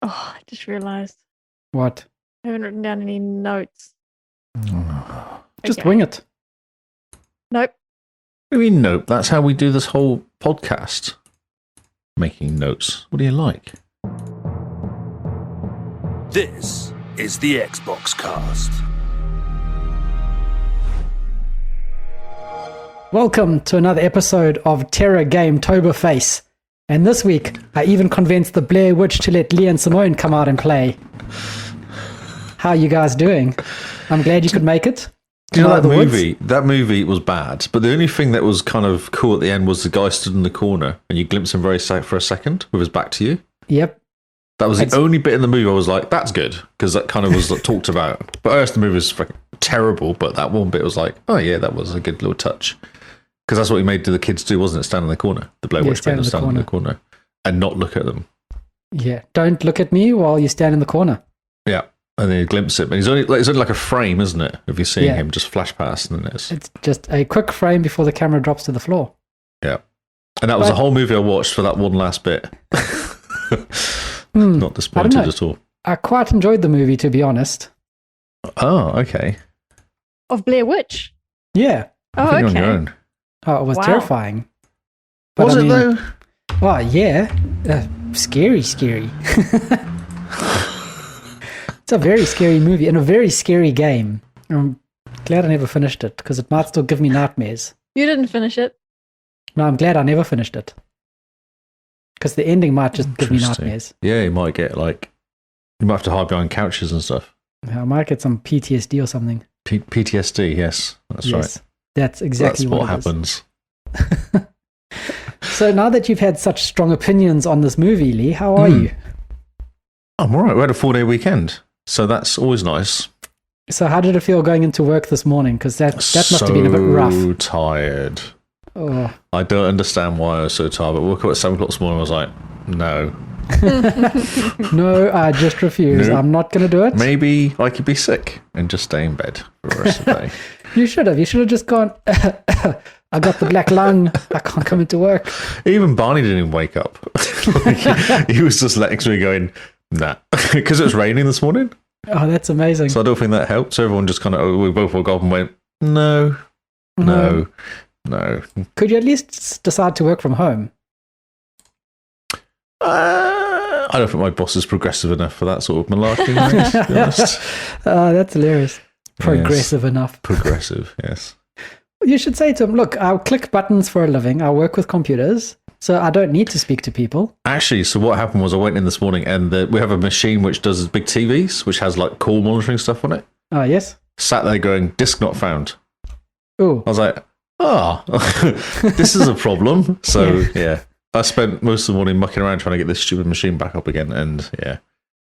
Oh, I just realised What? I haven't written down any notes. Just Okay. wing it. Nope. What do you mean, nope? That's how we do this whole podcast. Making notes. What do you like? This is the Xbox Cast. Welcome to another episode of Terror Game Toberface. And this week, I even convinced the Blair Witch to let Lee and Simone come out and play. How are you guys doing? I'm glad you could make it. Do you know that the movie? That movie was bad, but the only thing that was kind of cool at the end was the guy stood in the corner and you glimpse him for a second with his back to you. Yep. That was the only bit in the movie I was like, that's good, because that kind of was like, talked about. But the rest of the movie was freaking terrible, but that one bit was like, oh yeah, that was a good little touch. Because that's what he made the kids do, wasn't it? Stand in the corner. The Blair Witch made them stand in the corner and not look at them. Yeah. Don't look at me while you stand in the corner. Yeah. And then you glimpse it. But it's only like a frame, isn't it? If you're seeing him just flash past. And then it's just a quick frame before the camera drops to the floor. Yeah. And that was the whole movie I watched for that one last bit. Not disappointed at all. I quite enjoyed the movie, to be honest. Oh, okay. Of Blair Witch. Yeah. Oh, on your okay. own. Oh, it was terrifying. But was it though? Oh, yeah. Scary. It's a very scary movie and a very scary game. I'm glad I never finished it because it might still give me nightmares. You didn't finish it. No, I'm glad I never finished it because the ending might just give me nightmares. Yeah, you might get you might have to hide behind couches and stuff. I might get some PTSD or something. PTSD, yes. That's right. That's exactly what happens. So now that you've had such strong opinions on this movie, Lee, how are you? I'm all right. We had a 4-day weekend, so that's always nice. So how did it feel going into work this morning? Because that must have been a bit rough. So tired. Oh. I don't understand why I was so tired, but I woke up at 7 o'clock this morning and I was like, no. No, I just refuse. Nope. I'm not going to do it. Maybe I could be sick and just stay in bed for the rest of the day. You should have. You should have just gone, I got the black lung. I can't come into work. Even Barney didn't even wake up. He was just next to me going, nah. Because it was raining this morning. Oh, that's amazing. So I don't think that helped. So everyone just kind of, we both woke up and went, no. Could you at least decide to work from home? I don't think my boss is progressive enough for that sort of malarkey, to be honest. Oh, that's hilarious. Progressive enough. Progressive, yes. You should say to him, look, I'll click buttons for a living. I work with computers, so I don't need to speak to people. Actually, so what happened was I went in this morning and we have a machine which does big TVs, which has like call monitoring stuff on it. Oh, yes? Sat there going, disk not found. Oh. I was like, this is a problem. So, yeah. I spent most of the morning mucking around trying to get this stupid machine back up again. And, yeah,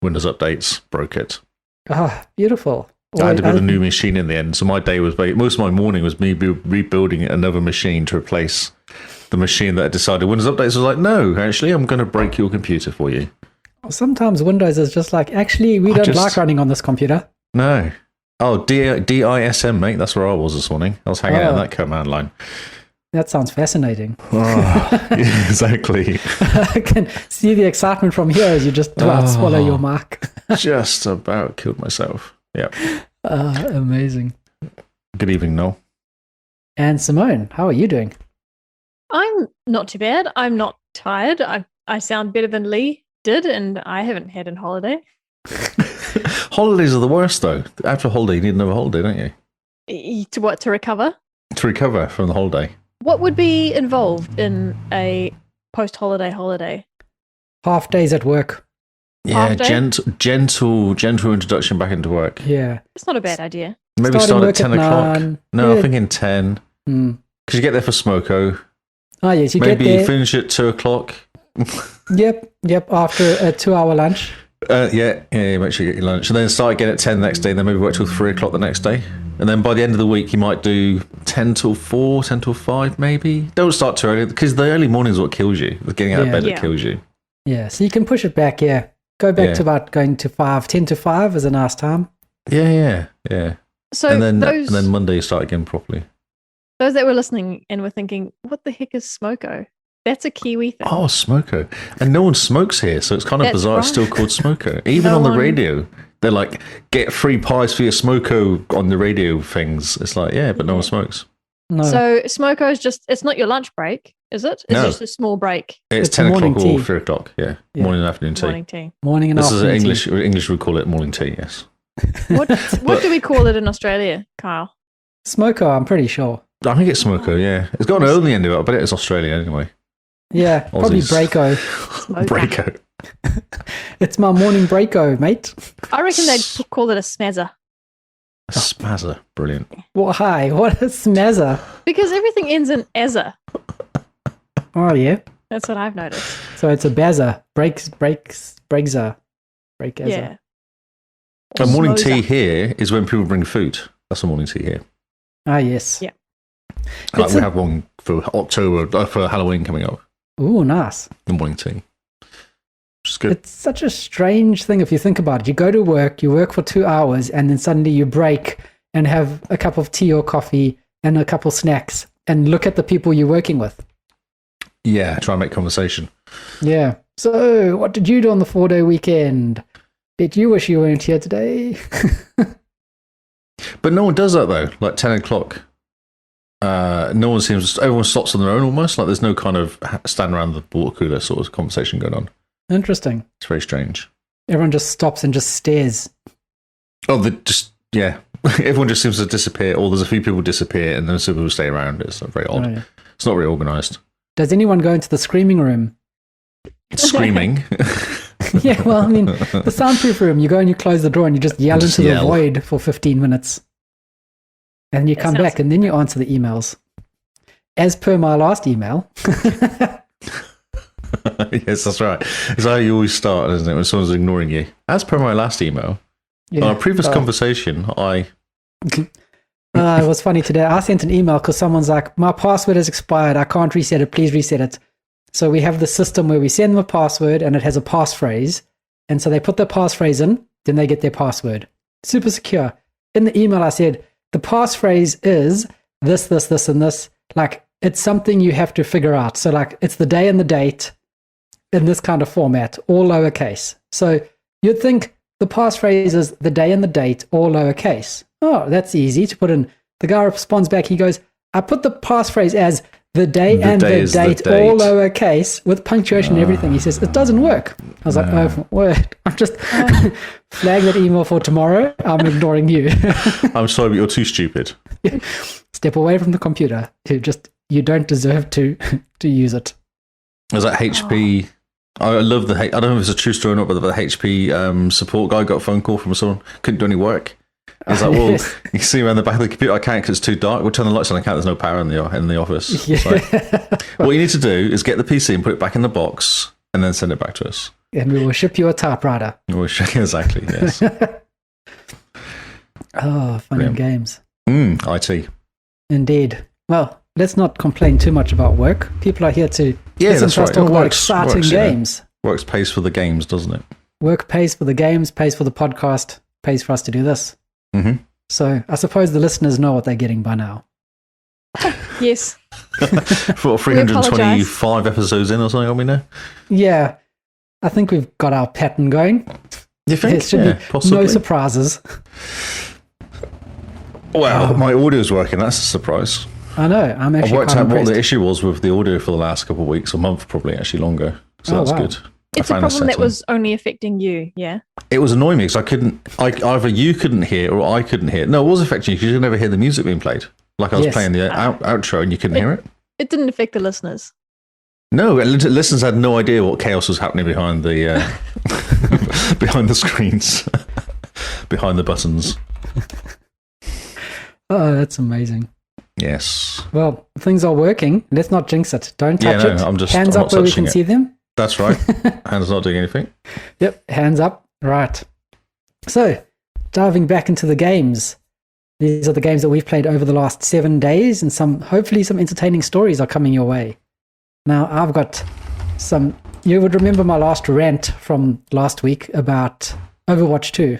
Windows updates broke it. Ah, beautiful. I had to build a new machine in the end. So my day was, most of my morning was me rebuilding another machine to replace the machine that I decided Windows updates was like, no, actually, I'm going to break your computer for you. Sometimes Windows is just like, actually, we don't like running on this computer. No. Oh, DISM, mate. That's where I was this morning. I was hanging out on that command line. That sounds fascinating. Oh, yeah, exactly. I can see the excitement from here as you just swallow your mic. Just about killed myself. Yeah. Amazing. Good evening, Noel. And Simone, how are you doing? I'm not too bad. I'm not tired. I sound better than Lee did, and I haven't had a holiday. Holidays are the worst, though. After a holiday, you need another holiday, don't you? To what? To recover? To recover from the holiday. What would be involved in a post-holiday holiday? Half days at work. Yeah, gentle introduction back into work. Yeah. It's not a bad idea. Maybe start at 10 o'clock. 9. No, I'm thinking 10. Because you get there for smoko. Oh, yes, you Maybe get there. Finish at 2 o'clock. Yep, after a 2-hour lunch. Yeah, make sure you get your lunch. And then start again at 10 the next day, and then maybe work till 3 o'clock the next day. And then by the end of the week, you might do 10 till 4, 10 till 5, maybe. Don't start too early, because the early morning is what kills you. The getting out of bed that kills you. Yeah, so you can push it back, Go back to about going to 5. 10 to 5 is a nice time. Yeah. So and then Monday you start again properly. Those that were listening and were thinking, what the heck is smoko? That's a Kiwi thing. Oh, smoko. And no one smokes here, so it's kind of That's bizarre. It's right. still called smoko. Even No on the one- radio, they're like, get free pies for your smoko on the radio things. It's like, yeah, but no one smokes. No, So smoko is just—it's not your lunch break, is it? It's No. just a small break. It's It's 10 morning o'clock or tea. 3 o'clock. Yeah. Yeah. Morning and afternoon tea. Morning tea. morning and This is afternoon. English. English would call it morning tea, yes. What do we call it in Australia, Kyle? Smoko, I'm pretty sure. I think it's smoko, yeah. It's got an O on the end of it, but it's Australia anyway. Yeah, probably Aussies. Breako. Breako. It's my morning Breako, mate. I reckon they'd call it a smazzer A spazzer. Brilliant. What? Hi, what a smazzer. because everything ends in "azzer." Oh, yeah. That's what I've noticed. So it's a bazzer. Breakser. Yeah. A morning Smoza. tea here is when people bring food. That's a morning tea here. Ah, yes. Yeah. Like It's we a- have one for October, for Halloween coming up. Ooh, nice. The morning tea. Which is good. It's such a strange thing if you think about it. You go to work, you work for 2 hours, and then suddenly you break and have a cup of tea or coffee and a couple snacks and look at the people you're working with. Yeah, try and make conversation. Yeah. So, what did you do on the 4-day weekend? Bet you wish you weren't here today. But no one does that though. Like 10 o'clock. No one seems, everyone stops on their own almost. Like there's no kind of stand around the water cooler sort of conversation going on. Interesting. It's very strange. Everyone just stops and just stares. Oh, yeah. Everyone just seems to disappear, or there's a few people disappear and then some people stay around. It's very odd. Oh, yeah. It's not very organised. Does anyone go into the screaming room? Screaming. Yeah, well, I mean, the soundproof room, you go and you close the door and you just yell Just into the yell. void for 15 minutes. And you That come sounds- back and then you answer the emails. As per my last email. Yes, that's right. It's how you always start, isn't it, when someone's ignoring you. As per my last email, Yeah. on a previous Oh. conversation, It was funny today. I sent an email because someone's like, my password has expired. I can't reset it. Please reset it. So we have the system where we send them a password and it has a passphrase. And so they put their passphrase in, then they get their password. Super secure. In the email, I said, the passphrase is this, this, this, and this. Like, it's something you have to figure out. So, like, it's the day and the date in this kind of format, all lowercase. So you'd think the passphrase is the day and the date, all lowercase. Oh, that's easy to put in. The guy responds back. He goes, I put the passphrase as the day The and day the is the date, all date. lowercase with punctuation and everything. He says, it doesn't work. I was like, oh, word. I'm just flag that email for tomorrow. I'm ignoring you. I'm sorry, but you're too stupid. Step away from the computer. You don't deserve to use it. Is that HP? I love I don't know if it's a true story or not, but the HP support guy got a phone call from someone, couldn't do any work. He's like, well, Yes. you see around the back of the computer, I can't because it's too dark. We'll turn the lights on, I can't, there's no power in the office. It's like, what you need to do is get the PC and put it back in the box and then send it back to us. And we will ship you a typewriter. Exactly, yes. Oh, fun and Brilliant. games. IT. Indeed. Well, let's not complain too much about work. People are here to Yeah, listen that's to us right. talk It about works, exciting yeah. games. Works pays for the games, doesn't it? Work pays for the games, pays for the podcast, pays for us to do this. Mm-hmm. So I suppose the listeners know what they're getting by now. Yes. For 325 episodes in or something, are we now? Yeah, I think we've got our pattern going. You think? There should Yeah, be possibly. no surprises. Well, my audio's working. That's a surprise. I know. I'm I've actually worked quite out what impressed. the issue was with the audio for the last couple of weeks, a month probably, actually longer. So Oh, that's wow. good. It's a found problem that setting. was only affecting you, yeah? It was annoying me because either you couldn't hear or I couldn't hear. No, it was affecting you because you could never hear the music being played. Like I was Yes. playing the outro and you couldn't hear it. It didn't affect the listeners. No, listeners had no idea what chaos was happening behind the behind the screens, behind the buttons. Oh, that's amazing. Yes, Well, things are working. Let's not jinx it. Don't Yeah, touch no, it. I'm just- Hands I'm up not where we touching can it. see them. that's right. Hands not doing anything. Yep, hands up. Right. So, diving back into the games. These are the games that we've played over the last 7 days, and hopefully some entertaining stories are coming your way. Now, I've got some. You would remember my last rant from last week about Overwatch 2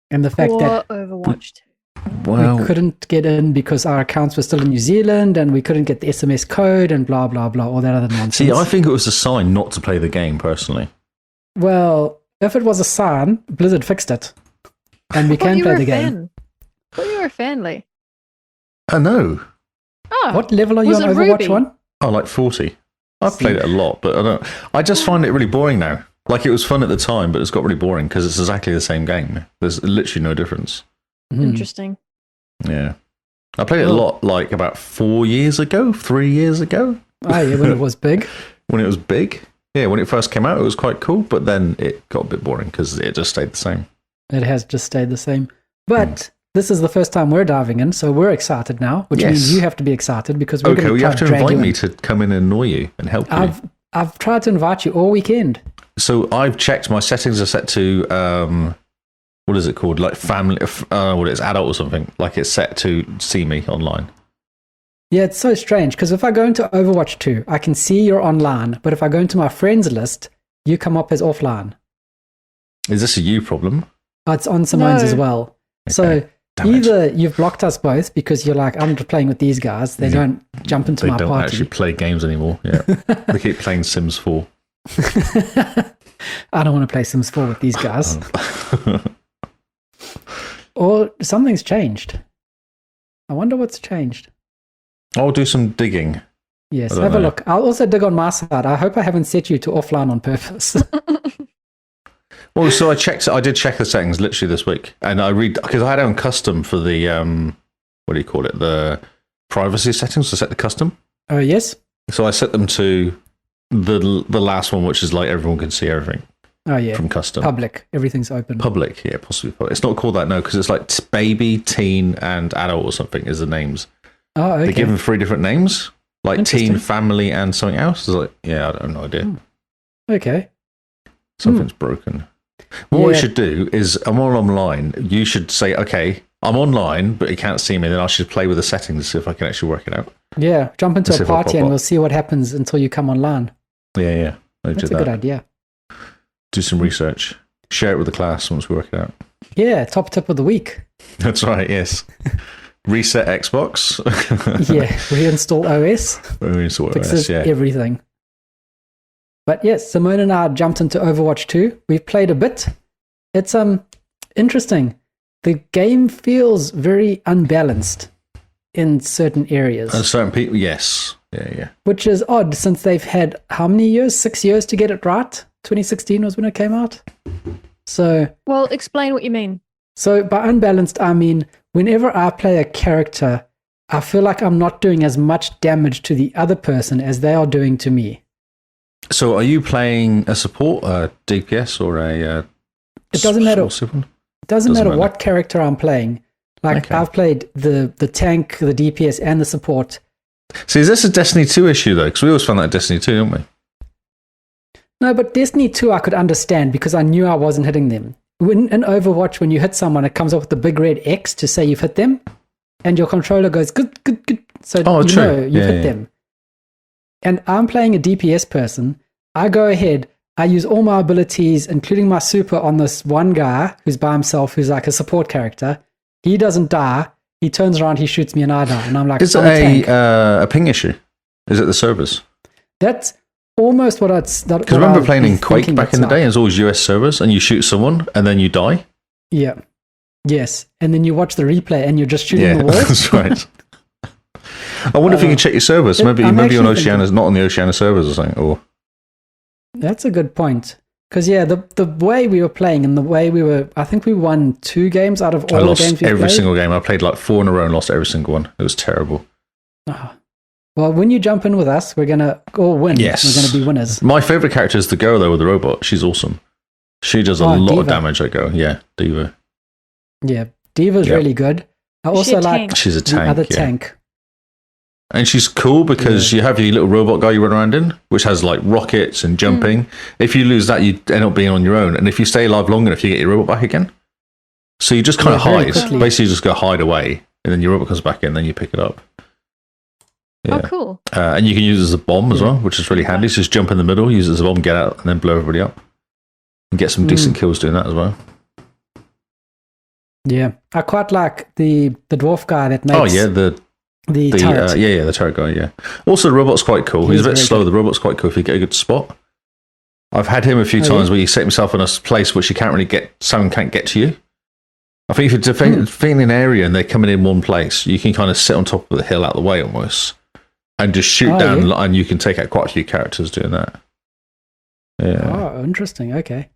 and the fact Or that Overwatch 2. Well, we couldn't get in because our accounts were still in New Zealand and we couldn't get the SMS code and blah, blah, blah, all that other nonsense. see, I think it was a sign not to play the game, personally. Well, if it was a sign, Blizzard fixed it. And we can play the game. I thought you were a fan, Lee. I know. Oh, What level are you Was on it Overwatch Ruby? 1? Oh, like 40. I've played it a lot, but I just find it really boring now. Like, it was fun at the time, but it's got really boring because it's exactly the same game. There's literally no difference. interesting. Yeah. I played it a lot, like, about 4 years ago, 3 years ago. Oh, yeah, when it was big. When it was big. Yeah, when it first came out, it was quite cool, but then it got a bit boring because it just stayed the same. It has just stayed the same. But this is the first time we're diving in, so we're excited now, which means you have to be excited because we're going to well, you have to drag invite you me in. to come in and annoy you and help you. I've tried to invite you all weekend. So I've checked my settings are set to what is it called? Like family, what is adult or something? Like it's set to see me online. Yeah, it's so strange because if I go into Overwatch 2, I can see you're online, but if I go into my friends list, you come up as offline. Is this a you problem? Oh, it's on Simone's No. as well. Okay. So Damn it. either you've blocked us both because you're like, I'm just playing with these guys. They don't jump into They my don't party. actually play games anymore. Yeah, they keep playing Sims 4. I don't want to play Sims 4 with these guys. Or something's changed. I wonder what's changed. I'll do some digging. Yes, I don't have a know. look. I'll also dig on my side. I hope I haven't set you to offline on purpose. Well, so I did check the settings literally this week, and I read because I had it on custom for the what do you call it? The privacy settings to set the custom. Oh, yes? So I set them to the last one, which is like everyone can see everything Oh, yeah. from custom. Public. Everything's open. Public, yeah, possibly public. It's not called that, no, because it's like baby, teen, and adult or something is the names. Oh, okay. They give them 3 different names, like Interesting. teen, family, and something else. It's like, yeah, I have no idea. Okay. Something's broken. What we Yeah. should do is, I'm all online. You should say, okay, I'm online, but you can't see me. Then I should play with the settings to see if I can actually work it out. Yeah, jump into Let's see a if I party pop and up. we'll see what happens until you come online. Yeah. I'll That's do a good that. idea. Do some research. Share it with the class once we work it out. Yeah, top tip of the week. That's right, yes. Reset Xbox. Yeah, reinstall OS. Reinstall Fixes OS, yeah. everything. But yes, Simone and I jumped into Overwatch 2. We've played a bit. It's interesting. The game feels very unbalanced in certain areas, And certain people, yes. Yeah. which is odd since they've had how many years? 6 years to get it right? 2016 was when it came out. So Well, explain what you mean. by unbalanced, I mean whenever I play a character, I feel like I'm not doing as much damage to the other person as they are doing to me. So are you playing a support, a DPS, or a... It doesn't matter. Super? It doesn't matter matter. what character I'm playing. Like Okay. I've played the tank, the DPS, and the support. See, is this a Destiny 2 issue, though? Because we always found that in Destiny 2, don't we? No, but Destiny 2 I could understand because I knew I wasn't hitting them. In Overwatch, when you hit someone, it comes up with the big red X to say you've hit them, and your controller goes good. So you true. know you've Yeah, hit yeah. them. And I'm playing a DPS person. I go ahead. I use all my abilities, including my super, on this one guy who's by himself, who's like a support character. He doesn't die. He turns around, he shoots me, and I die. And I'm like, Is it I'm a tank. a ping issue? Is it the servers? That's almost what it's. Because I remember playing in Quake back in the day, and it was always US servers, and you shoot someone, and then you die. Yeah. Yes. And then you watch the replay, and you're just shooting the wall. That's right. I wonder if you can check your servers. Maybe I'm maybe on actually thinking- Oceania, not on the Oceania servers or something. Or That's a good point. Because, yeah, the way we were playing and the way we were, I think we won 2 games out of all I the lost games we every played. single game. I played like 4 in a row and lost every single one. It was terrible. Oh. Well, when you jump in with us, we're going to all win. Yes. We're going to be winners. My favorite character is the girl though with the robot. She's awesome. She does a Oh, lot Diva. of damage. I go, yeah, Diva. Yeah. Diva's Yep. really good. I Is she also a like tank? She's a the tank. other yeah. tank. And she's cool because you have your little robot guy you run around in, which has like rockets and jumping. If you lose that, you end up being on your own. And if you stay alive long enough, you get your robot back again. So you just kind of very hide. quickly. Basically, you just go hide away, and then your robot comes back in, and then you pick it up. Oh, Yeah. cool. And you can use it as a bomb as well, which is really handy. So just jump in the middle, use it as a bomb, get out, and then blow everybody up. And get some decent kills doing that as well. Yeah, I quite like the dwarf guy that makes Oh yeah, the turret. the turret guy. Yeah. Also, the robot's quite cool. He's a bit very slow. good. The robot's quite cool if you get a good spot. I've had him a few times where you set himself in a place which you can't really get. Someone can't get to you. I think if you're defending an area and they're coming in one place, you can kind of sit on top of the hill out of the way almost, and just shoot down, and you can take out quite a few characters doing that. Yeah. Oh, interesting. Okay.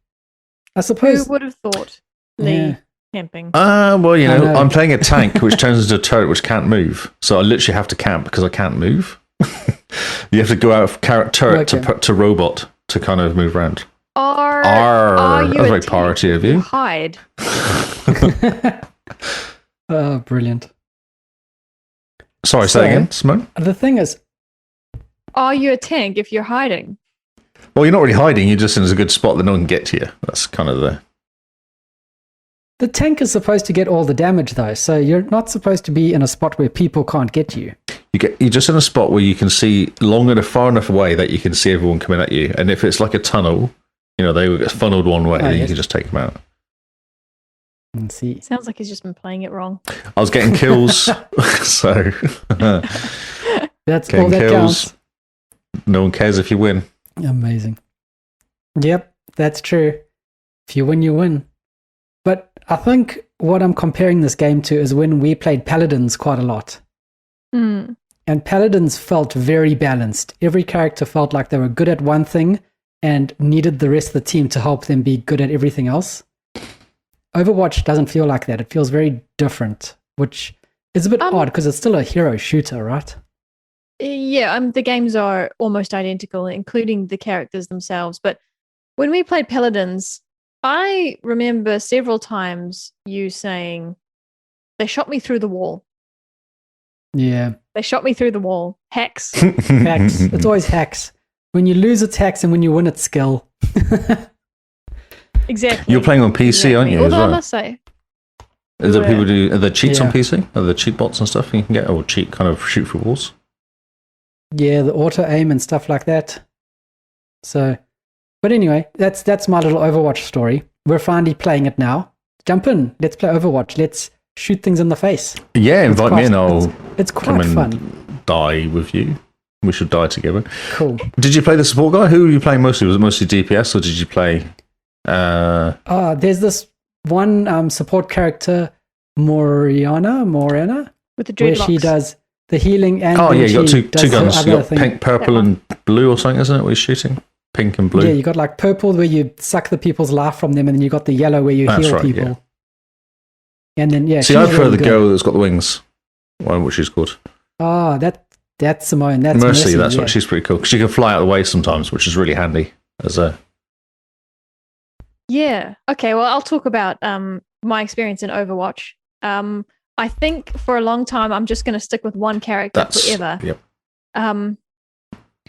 I suppose. Who would have thought Lee camping? Well, you know, I'm playing a tank which turns into a turret which can't move, so I literally have to camp because I can't move. You have to go out of turret to robot to kind of move around. Are you a very priority of you. Hide. Oh, brilliant. Sorry, say again, Simone? The thing is, are you a tank if you're hiding? Well, you're not really hiding. You're just in a good spot that no one can get to you. That's kind of the tank is supposed to get all the damage, though. So you're not supposed to be in a spot where people can't get you. You're just in a spot where you can see far enough away that you can see everyone coming at you. And if it's like a tunnel, you know, they will get funneled one way, and you can just take them out. Let's see. Sounds like he's just been playing it wrong. I was getting kills, so that's all that counts. No one cares if you win. Amazing. Yep, that's true. If you win, you win. But I think what I'm comparing this game to is when we played Paladins quite a lot. Mm. And Paladins felt very balanced. Every character felt like they were good at one thing and needed the rest of the team to help them be good at everything else. Overwatch doesn't feel like that. It feels very different, which is a bit odd because it's still a hero shooter, right? Yeah, the games are almost identical, including the characters themselves. But when we played Paladins, I remember several times you saying, they shot me through the wall. Yeah. They shot me through the wall. Hacks. Hacks. It's always hacks. When you lose, it's hacks, and when you win, it's skill. Exactly. You're playing on PC, aren't you? Although I must say, are there cheats on PC? Are there cheat bots and stuff you can get, or cheat kind of shoot through walls? Yeah, the auto aim and stuff like that. So, but anyway, that's my little Overwatch story. We're finally playing it now. Jump in. Let's play Overwatch. Let's shoot things in the face. Yeah, invite me and it's quite fun. Die with you. We should die together. Cool. Did you play the support guy? Who were you playing mostly? Was it mostly DPS, or did you play? There's this one support character, Morena, with the dreadlocks, where she does the healing and you got two guns. You got pink, purple, and blue, or something, isn't it? Where you're shooting pink and blue. Yeah, you got like purple where you suck the people's life from them, and then you got the yellow where you heal people. Yeah. And then see, I prefer the girl that's got the wings. What she's called? Oh, that's Simone. That's Mercy. That's what she's pretty cool. She can fly out of the way sometimes, which is really handy as a. Yeah. Okay. Well, I'll talk about my experience in Overwatch. I think for a long time I'm just going to stick with one character forever. Yep. And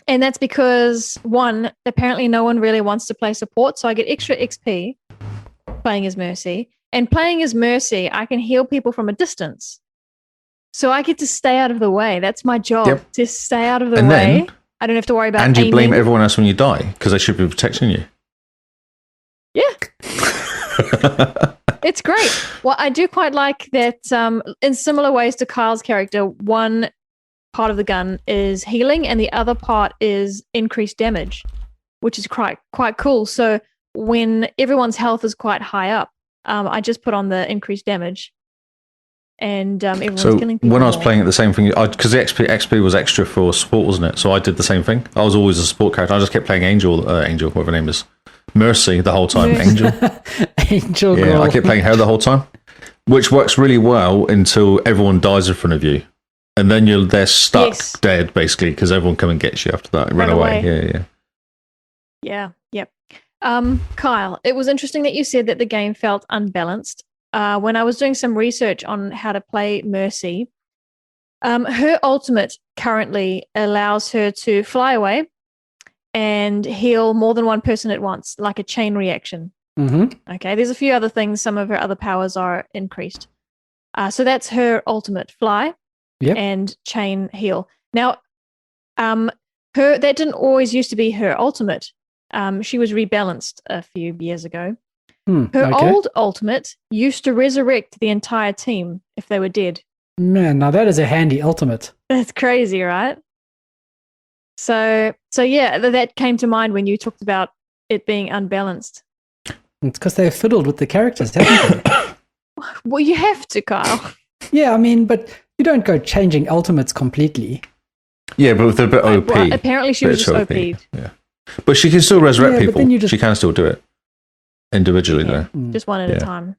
that's because one, apparently no one really wants to play support, so I get extra XP playing as Mercy. And playing as Mercy, I can heal people from a distance. So I get to stay out of the way. That's my job, to stay out of the way. Then, I don't have to worry about and you aiming. Blame everyone else when you die, because they should be protecting you. Yeah. It's great. Well, I do quite like that in similar ways to Kyle's character, one part of the gun is healing and the other part is increased damage, which is quite cool. So when everyone's health is quite high up, I just put on the increased damage. And everyone's killing people. When I was playing it, the same thing, because the XP was extra for support, wasn't it? So I did the same thing. I was always a support character. I just kept playing Angel, whatever her name is. Mercy the whole time. Angel. Angel yeah, girl. I kept playing her the whole time, which works really well until everyone dies in front of you. And then they're stuck dead, basically, because everyone come and gets you after that. Run away. Yeah. Yep. Kyle, it was interesting that you said that the game felt unbalanced. When I was doing some research on how to play Mercy, her ultimate currently allows her to fly away and heal more than one person at once, like a chain reaction. Mm-hmm. Okay, there's a few other things. Some of her other powers are increased. So that's her ultimate, fly and chain heal. Now, that didn't always used to be her ultimate. She was rebalanced a few years ago. Her old ultimate used to resurrect the entire team if they were dead. Man, now that is a handy ultimate. That's crazy, right? So yeah, that came to mind when you talked about it being unbalanced. It's because they're fiddled with the characters, haven't they? Well, you have to, Kyle. Yeah, I mean, but you don't go changing ultimates completely. Yeah, but with a bit OP. Well, apparently she was just OP'd. Yeah. But she can still resurrect Yeah, but then people. She can still do it. Individually, though. Just one at a time.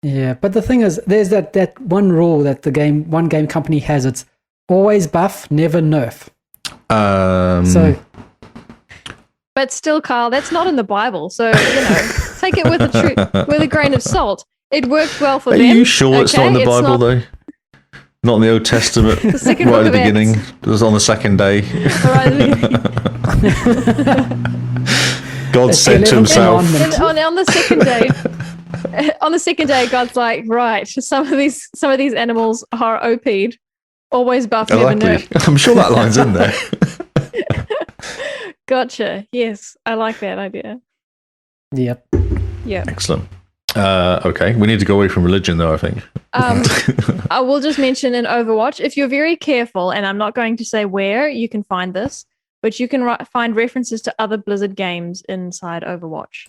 Yeah, but the thing is, there's that one rule that one game company has. It's always buff, never nerf. But still, Kyle, that's not in the Bible. So, take it with a grain of salt. It worked well for them. Are you sure it's not in the Bible, though? Not in the Old Testament, right at the beginning. It was on the second day. God said to himself. On the second day, God's like, right, some of these animals are OP'd. Always buff, never nerf. I'm sure that line's in there. Gotcha. Yes, I like that idea. Yep. Excellent. Okay, we need to go away from religion, though, I think. I will just mention in Overwatch, if you're very careful, and I'm not going to say where you can find this, but you can find references to other Blizzard games inside Overwatch.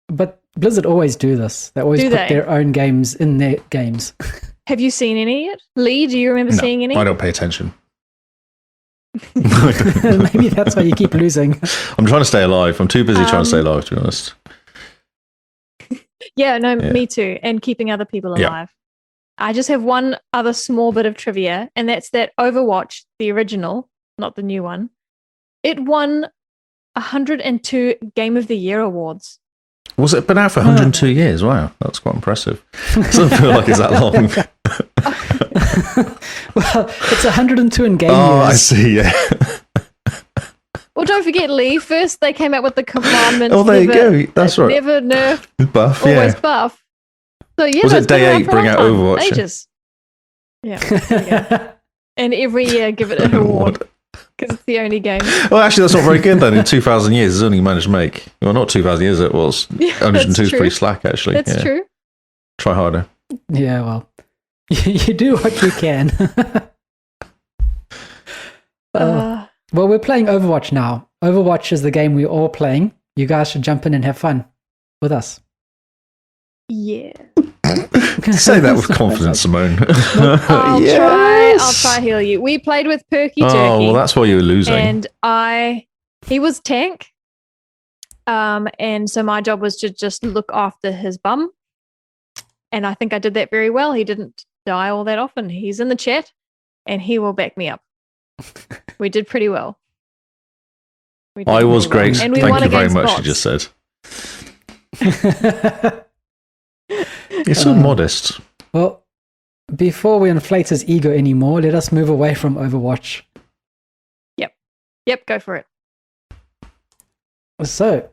But Blizzard always do this. They always put their own games in their games. Have you seen any yet? Lee, do you remember seeing any? I don't pay attention. Maybe that's why you keep losing. I'm trying to stay alive. I'm too busy trying to stay alive, to be honest. Yeah, me too. And keeping other people alive. Yeah. I just have one other small bit of trivia, and that's that Overwatch, the original, not the new one, it won 102 Game of the Year awards. Was it been out for 102 years? Wow, that's quite impressive. Doesn't feel like it's that long. Well, it's 102 in game years. Oh, I see, yeah. Well, don't forget, Lee, first they came out with the commandment. Oh, there you go. That's right. Never nerf, buff, always buff. So, yeah, was it day 8 bring out Overwatch? Ages. Yeah. And every year give it an award. Because it's the only game. Well, actually, that's not very good then. In 2,000 years, it's only managed to make. Well, not 2,000 years, it was. 102 is pretty slack, actually. That's true. Try harder. Yeah, well, you do what you can. Well, we're playing Overwatch now. Overwatch is the game we're all playing. You guys should jump in and have fun with us. Yeah. Say that with confidence, Simone. I'll try heal you. We played with Perky Turkey. Oh, well, that's why you were losing. And he was tank. And so my job was to just look after his bum. And I think I did that very well. He didn't die all that often. He's in the chat and he will back me up. We did pretty well. I was great. And Thank you very much, you just said. You're so modest. Well, before we inflate his ego anymore, let us move away from Overwatch. Yep, go for it. So,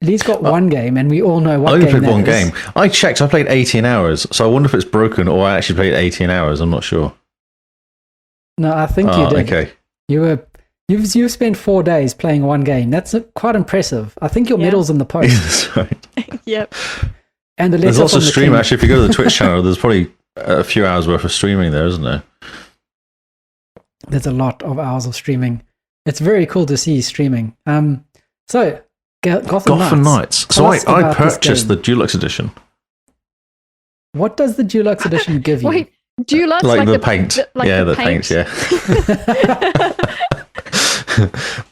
Lee's got one game, and we all know what game I only played one is. game. I checked, I played 18 hours, so I wonder if it's broken or I actually played 18 hours. I'm not sure. No, I think you did. Okay. You've spent 4 days playing one game. That's quite impressive. I think your medal's in the post. That's right. Yep. And there's lots of stream. Actually, if you go to the Twitch channel, there's probably a few hours worth of streaming there, isn't there? There's a lot of hours of streaming. It's very cool to see streaming. So, Gotham Knights. So I purchased the Deluxe edition. What does the Deluxe edition give you? Wait, Deluxe like the paint? The paint.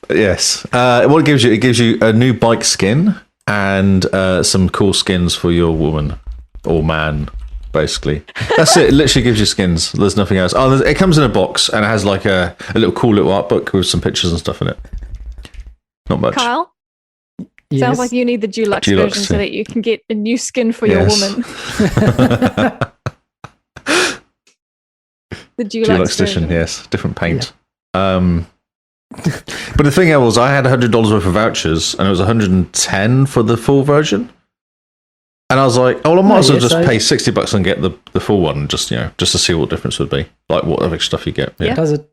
Yes. What it gives you a new bike skin and some cool skins for your woman or man, basically. That's it. It literally gives you skins. There's nothing else. Oh, it comes in a box and it has like a cool little art book with some pictures and stuff in it. Not much. Kyle? Yes. Sounds like you need the Deluxe version so that you can get a new skin for your woman. The Deluxe edition, yes. Different paint. Yeah. But the thing was, I had $100 worth of vouchers, and it was $110 for the full version. And I was like, "Oh, well, I might as well just pay $60 and get the full one, just to see what the difference would be, like what other stuff you get." Yeah. Does it?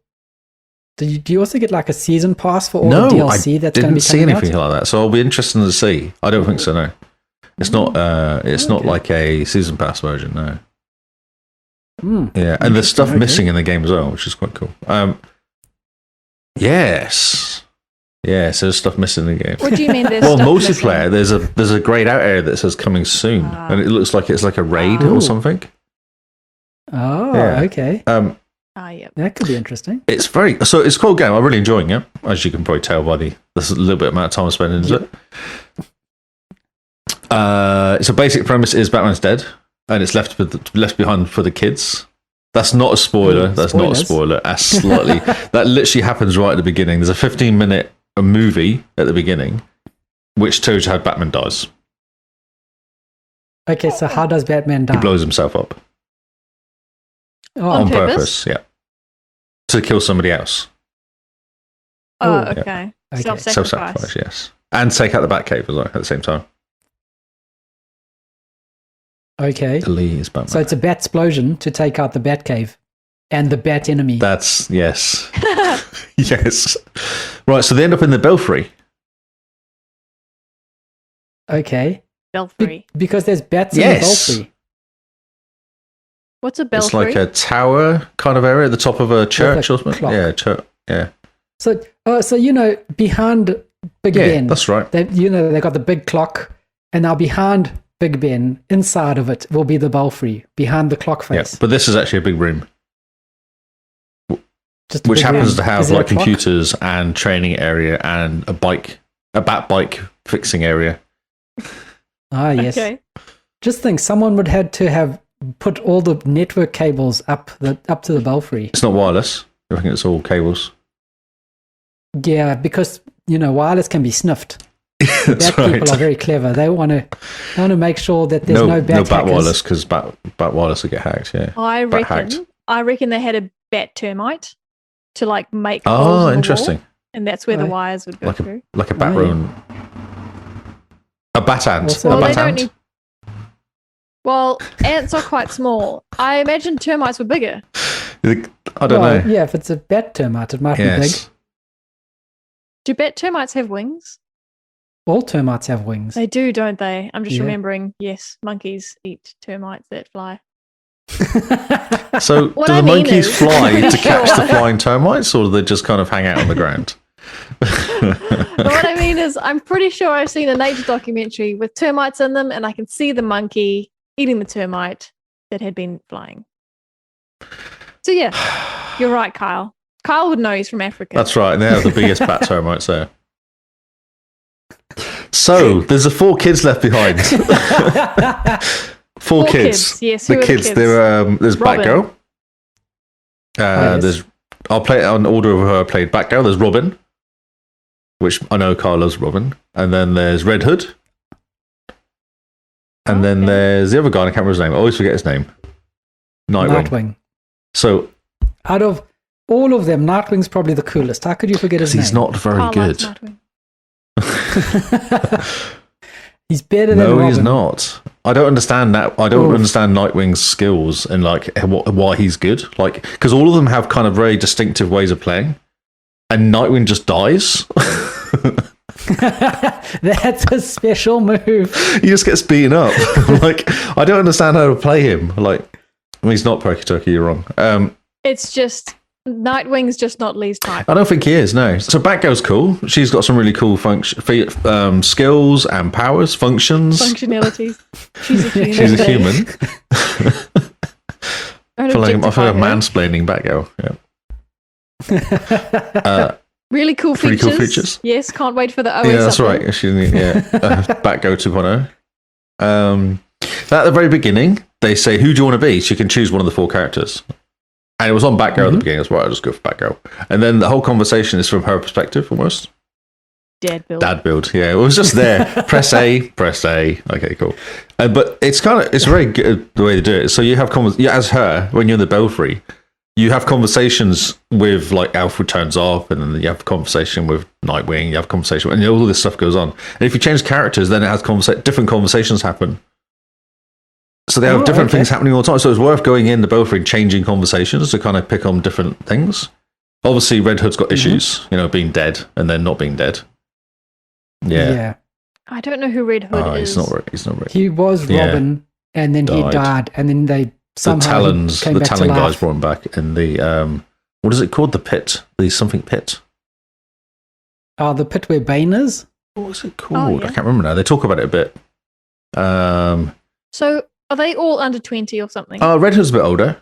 Do you also get like a season pass for all the DLC that's going to be coming out? I didn't see anything like that, so I'll be interested to see. I don't think so. No. It's not. It's not like a season pass version. No. Yeah, and there's stuff missing in the game as well, which is quite cool. Yes. Yes, there's stuff missing in the game. What do you mean? Well, multiplayer. There's a grayed out area that says coming soon, and it looks like it's like a raid or something. Oh, Yeah. okay. Yep. That could be interesting. It's a cool game. I'm really enjoying it, as you can probably tell by there's a little bit amount of time spent into it. So basic premise is Batman's dead, and it's left behind for the kids. That's not a spoiler. That's not a spoiler. That's slightly. That literally happens right at the beginning. There's a 15-minute movie at the beginning, which tells you how Batman dies. Okay, so how does Batman die? He blows himself up. On purpose, yeah. To kill somebody else. Oh, Oh, okay. Okay. Self-sacrifice. Yes. And take out the Batcave as well at the same time. Okay. Lee is Batman. So it's a bat explosion to take out the Batcave and the Bat enemy. That's, yes. Yes. Right, so they end up in the Belfry. Okay. Belfry. Because there's bats Yes. in the Belfry. What's a It's belfry? like a tower kind of area at the top of a church a or something. clock. Yeah, yeah. So behind Big Yeah, Ben, that's right. they got the big clock, and now behind Big Ben, inside of it, will be the Belfry, behind the clock Yeah, face. but this is actually a big room, Just a which big happens room. to have Is it a like clock? computers and training area and a bat bike fixing area. Ah, yes. Okay. Just think, someone would have to have put all the network cables up to the Belfry. It's not wireless. I think it's all cables. Yeah, because wireless can be sniffed. That's Bat people right. are very clever. They want to make sure that there's no bat bat hackers. wireless because bat wireless will get hacked. Yeah. I Bat hacked. reckon they had a bat termite to like make holes Oh, in the interesting. wall, and that's where the Right. wires would go Like through. a bat Oh, yeah. room. A bat ant. Also- A Well, they bat don't ant. need. Well, ants are quite small. I imagine termites were bigger. I don't know. Yeah, if it's a bat termite, it might be big. Yes. Do bat termites have wings? All termites have wings. They do, don't they? I'm just Yeah. remembering. Yes, monkeys eat termites that fly. So What do I the mean monkeys is- fly to catch the Sure. flying termites, or do they just kind of hang out on the ground? But what I mean is, I'm pretty sure I've seen a nature documentary with termites in them, and I can see the monkey eating the termite that had been flying. So yeah, you're right, Kyle. Kyle would know, he's from Africa. That's right, and they have the biggest bat termites there. So there's 4 kids left behind. Four kids. Yes, who The are kids. the kids? There's Robin. Batgirl. Yes. There's. I'll play it on order of who I played. Batgirl. There's Robin, which I know Carl loves Robin, and then there's Red Hood, and then Okay. there's the other guy. I can't remember his name. I always forget his name. Nightwing. Nightwing. So Out of all of them, Nightwing's probably the coolest. How could you forget his name? he's not very Kyle good. likes Nightwing. He's better than No, Robin. he's not. I don't understand that. I don't Oof. understand Nightwing's skills and like why he's good. Like, because all of them have kind of very distinctive ways of playing, and Nightwing just dies. That's a special move. He just gets beaten up. Like, I don't understand how to play him. Like, he's not Perky Turkey. You're wrong. It's just Nightwing's just not Lee's type. I don't think he is. No. So Batgirl's cool. She's got some really cool skills and powers, functions. Functionalities. She's a human. She's a human. Don't I feel like objectify I'm her. mansplaining Batgirl. Yeah. Really cool Pretty features. cool features. Yes, can't wait for the OS. Yeah, that's update. right. She's Batgirl 2.0. At the very beginning, they say, "Who do you want to be?" So you can choose one of the 4 characters. And it was on Batgirl at the beginning. That's why I just go for Batgirl. And then the whole conversation is from her perspective, almost. Dead build. Dad build. Yeah, it was just there. Press A, press A. Okay, cool. But it's very good the way to do it. So you have as her, when you're in the Belfry, you have conversations with, like, Alfred turns off, and then you have a conversation with Nightwing, you have a conversation, and all this stuff goes on. And if you change characters, then it has different conversations happen. So they have different things happening all the time. So it's worth going in the Belfry and changing conversations to kind of pick on different things. Obviously, Red Hood's got issues, being dead and then not being dead. Yeah. I don't know who Red Hood is. He's not Red. He was Robin, and then he died, and then they somehow came back to Talon life. guys brought him back in the what is it called? The pit, the something pit. Oh, the pit where Bane is. What was it called? I can't remember now. They talk about it a bit. So are they all under 20 or something? Red Hood's a bit older.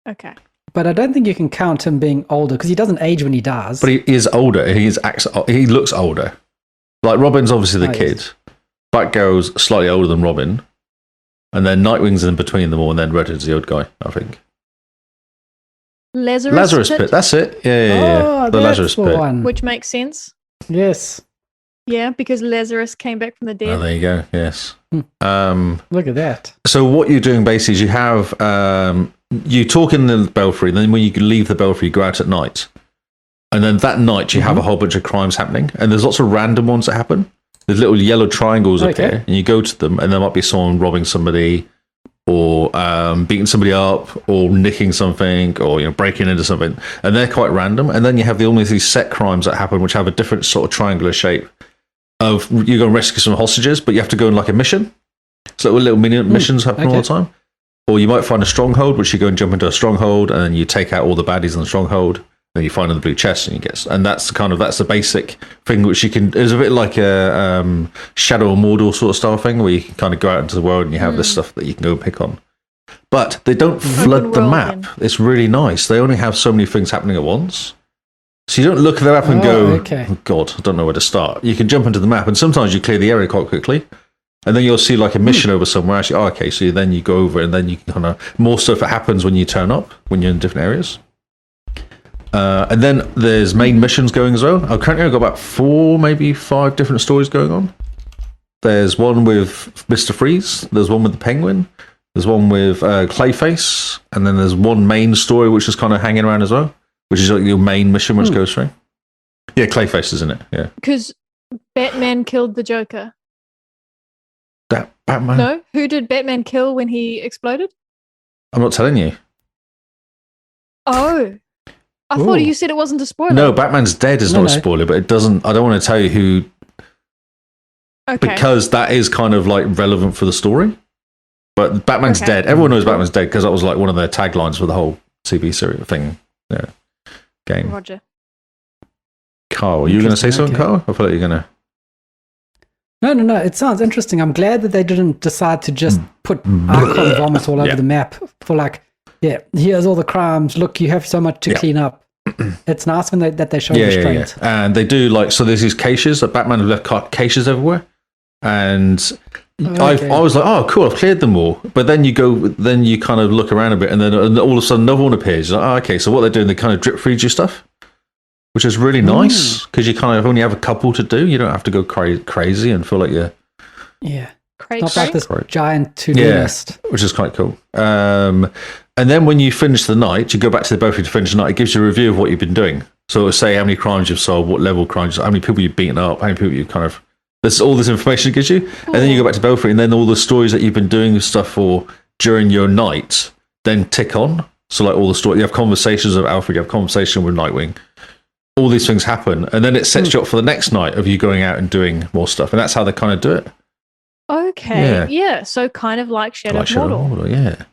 Okay. But I don't think you can count him being older because he doesn't age when he dies. But he is older. He looks older. Like Robin's obviously the kid. Yes. Batgirl's slightly older than Robin. And then Nightwing's in between them all, and then Red Hood's the old guy, I think. Lazarus Pit. That's it. Yeah. The Lazarus Pit. One. Which makes sense. Yes. Yeah, because Lazarus came back from the dead. Oh, there you go. Yes. Look at that. So what you're doing basically is you have you talk in the belfry, and then when you leave the belfry, you go out at night, and then that night you have a whole bunch of crimes happening, and there's lots of random ones that happen. There's little yellow triangles appear, and you go to them, and there might be someone robbing somebody, or beating somebody up, or nicking something, or breaking into something, and they're quite random. And then you have all these set crimes that happen, which have a different sort of triangular shape. Of you go and rescue some hostages, but you have to go on like a mission. So little mini missions happen all the time. Or you might find a stronghold, which you go and jump into a stronghold, and then you take out all the baddies in the stronghold. Then you find in the blue chest, and that's the basic thing which you can. It's a bit like a Shadow of Mordor sort of style thing, where you can kind of go out into the world and you have this stuff that you can go and pick on. But they don't flood the map. It's really nice. They only have so many things happening at once. So you don't look at the map and go, oh God, I don't know where to start. You can jump into the map, and sometimes you clear the area quite quickly. And then you'll see like a mission over somewhere. Actually, so then you go over, and then you can kind of more stuff that happens when you turn up, when you're in different areas. And then there's main missions going as well. Currently I've got about 4, maybe 5 different stories going on. There's one with Mr. Freeze. There's one with the Penguin. There's one with Clayface. And then there's one main story which is kind of hanging around as well, which is like your main mission which goes through. Yeah, Clayface is in it, yeah. Because Batman killed the Joker. That Batman? No? Who did Batman kill when he exploded? I'm not telling you. Oh. I thought you said it wasn't a spoiler. No, Batman's dead is not a spoiler, but it doesn't. I don't want to tell you who. Okay. Because that is kind of like relevant for the story. But Batman's dead. Everyone knows Batman's dead because that was like one of their taglines for the whole TV series thing. Yeah. Game. Roger. Carl, are you going to say something, Carl? I feel like you're going to. No. It sounds interesting. I'm glad that they didn't decide to just put icon vomit all over the map for like, here's all the crimes. Look, you have so much to clean up. It's nice when that they show restraint. Yeah. And they do like, so there's these caches that Batman have left caches everywhere. And I was like, oh, cool, I've cleared them all. But then you kind of look around a bit, and then all of a sudden another one appears. You're like, oh, okay, so what they're doing, they kind of drip feed you stuff, which is really nice because you kind of only have a couple to do. You don't have to go crazy and feel like you're Crazy. Not like this giant to-do list. Which is quite cool. And then when you finish the night, you go back to the belfry to finish the night. It gives you a review of what you've been doing. So it'll say how many crimes you've solved, what level of crimes, how many people you've beaten up, how many people you've kind of... There's all this information it gives you. And then you go back to belfry, and then all the stories that you've been doing stuff for during your night then tick on. So like all the stories, you have conversations with Alfred, you have conversation with Nightwing. All these things happen. And then it sets you up for the next night of you going out and doing more stuff. And that's how they kind of do it. Okay. Yeah. So kind of like Shadow of Mordor. Yeah.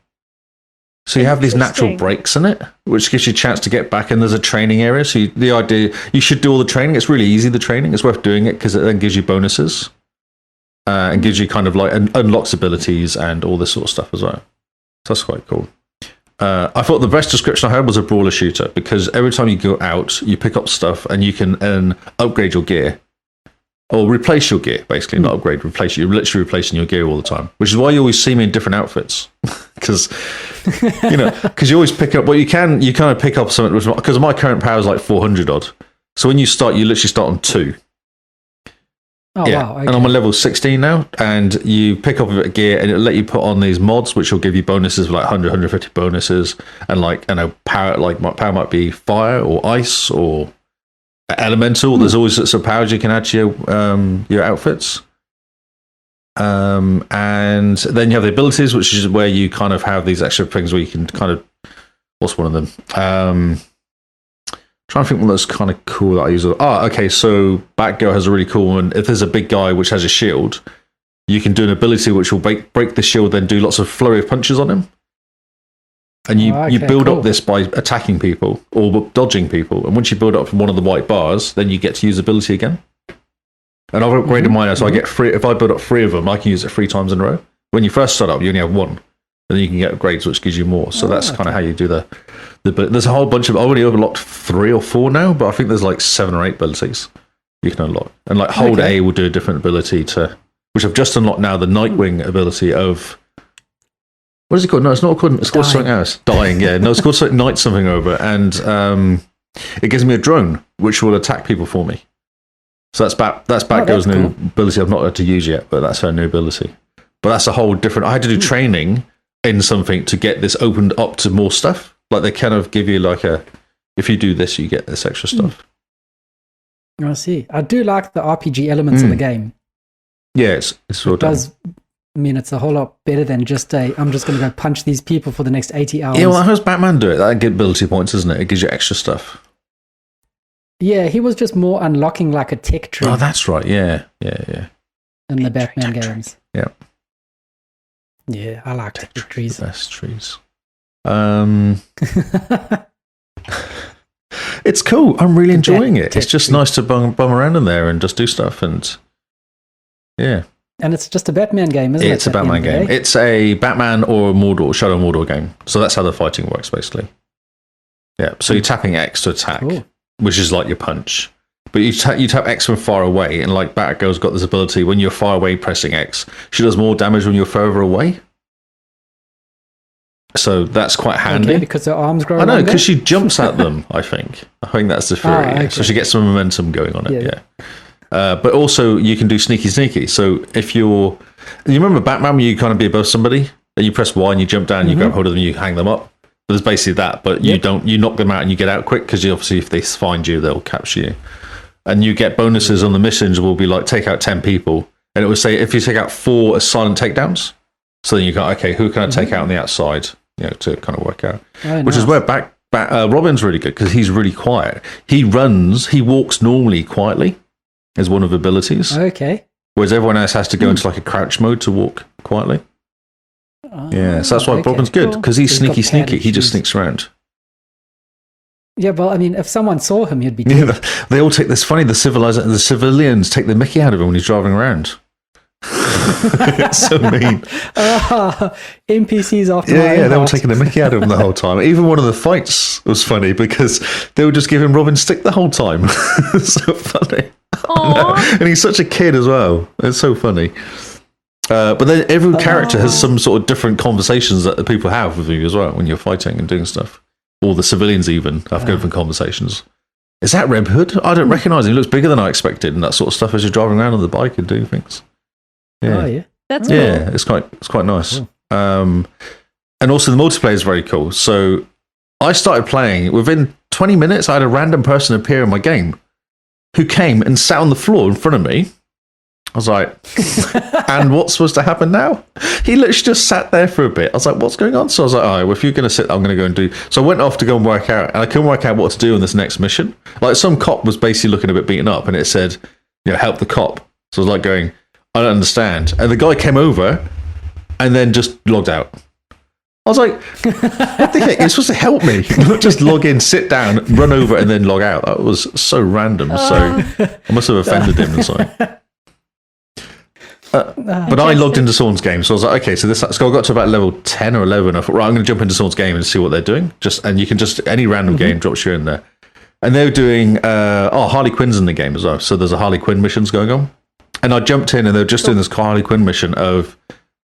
So you have these natural breaks in it, which gives you a chance to get back, and there's a training area. So the idea, you should do all the training. It's really easy, the training. It's worth doing it because it then gives you bonuses and gives you kind of like unlocks abilities and all this sort of stuff as well. So that's quite cool. I thought the best description I heard was a brawler shooter, because every time you go out, you pick up stuff and you can upgrade your gear. Or replace your gear, basically, not upgrade, replace. You're literally replacing your gear all the time, which is why you always see me in different outfits. Because, you always pick up, well, you kind of pick up something, because my current power is like 400 odd. So when you start, you literally start on 2. Oh, wow. Okay. And I'm on level 16 now, and you pick up a bit of gear, and it'll let you put on these mods, which will give you bonuses of like 100, 150 bonuses, and like, power, like my power might be fire or ice or elemental. There's always sorts of powers you can add to your outfits. And then you have the abilities, which is where you kind of have these extra things where you can kind of, what's one of them? Trying to think what that's kind of cool that I use. Okay, so Batgirl has a really cool one. If there's a big guy which has a shield, you can do an ability which will break the shield, then do lots of flurry of punches on him. And you build up this by attacking people or dodging people. And once you build up from one of the white bars, then you get to use ability again. And I've upgraded mine now, so I get 3. If I build up 3 of them, I can use it 3 times in a row. When you first start up, you only have 1. And then you can get upgrades, which gives you more. So that's kind of how you do the. But there's a whole bunch of. I've already unlocked 3 or 4 now, but I think there's like 7 or 8 abilities you can unlock. And like hold A will do a different ability to, which I've just unlocked now. The Nightwing ability of. What is it called? No, it's not called. It's called something else. Dying. Yeah, no, it's called something. Night something over, and it gives me a drone which will attack people for me. So that's Batgirl's new ability. I've not had to use yet, but that's her new ability. But that's a whole different. I had to do training in something to get this opened up to more stuff. Like they kind of give you like if you do this, you get this extra stuff. I see. I do like the RPG elements of the game. Yeah, it's well done. Does mean it's a whole lot better than just I'm just going to go punch these people for the next 80 hours. Yeah, well, how does Batman do it? That gives ability points, isn't it? It gives you extra stuff. Yeah, he was just more unlocking like a tech tree. Oh, that's right. Yeah. In the Batman games. Yeah. Yeah, I like tech trees. The best trees. It's cool. I'm really enjoying it. It's just nice to bum around in there and just do stuff. And yeah. And it's just a Batman game, isn't it? It's a Batman game. It's a Batman or Mordor, Shadow Mordor game. So that's how the fighting works, basically. Yeah. So you're tapping X to attack, which is like your punch. But you tap X from far away, and like Batgirl's got this ability, when you're far away pressing X, she does more damage when you're further away. So that's quite handy. Okay, because her arms grow I know, because she jumps at them, I think. I think that's the theory. Okay. So she gets some momentum going on it, yeah. But also, you can do sneaky. So if you remember Batman, you kind of be above somebody, and you press Y and you jump down, you grab hold of them, you hang them up. But there's basically that, but you knock them out and you get out quick, because obviously if they find you, they'll capture you. And you get bonuses on the missions, will be like, take out 10 people. And it will say, if you take out 4 as silent takedowns, so then you go, okay, who can I take out on the outside? To kind of work out. Which is where Robin's really good, because he's really quiet. He walks normally quietly, is one of the abilities. Okay. Whereas everyone else has to go into like a crouch mode to walk quietly. Yeah, so that's why Robin's good, because he's sneaky. He just sneaks around. Yeah, well, I mean, if someone saw him, he'd be good. Yeah, they all take this funny. The civilians take the mickey out of him when he's driving around. It's so mean. NPCs after they were taking the mickey out of him the whole time. Even one of the fights was funny, because they were just giving Robin stick the whole time. So funny. And he's such a kid as well. It's so funny. But then every character has some sort of different conversations that the people have with you as well when you're fighting and doing stuff. Or the civilians even have different conversations. Is that Red Hood? I don't recognise him. He looks bigger than I expected, and that sort of stuff as you're driving around on the bike and doing things. Yeah. Oh, yeah. That's cool. Yeah, it's quite nice. Cool. And also the multiplayer is very cool. So I started playing. Within 20 minutes, I had a random person appear in my game who came and sat on the floor in front of me. I was like, and what's supposed to happen now? He literally just sat there for a bit. I was like, what's going on? So I was like, all right, well, if you're going to sit, I'm going to go and do. So I went off to go and work out, and I couldn't work out what to do on this next mission. Like, some cop was basically looking a bit beaten up, and it said, help the cop. So I was like going, I don't understand. And the guy came over and then just logged out. I was like, what the heck? You're supposed to help me, not just log in, sit down, run over, and then log out. That was so random. So I must have offended him or something. But I logged into Scorn's game, so I was like, okay, so I got to about level 10 or 11. I thought, right, I'm going to jump into Scorn's game and see what they're doing. And you can any random game drops you in there. And they were doing, Harley Quinn's in the game as well. So there's a Harley Quinn missions going on. And I jumped in, and they were just doing this Harley Quinn mission of,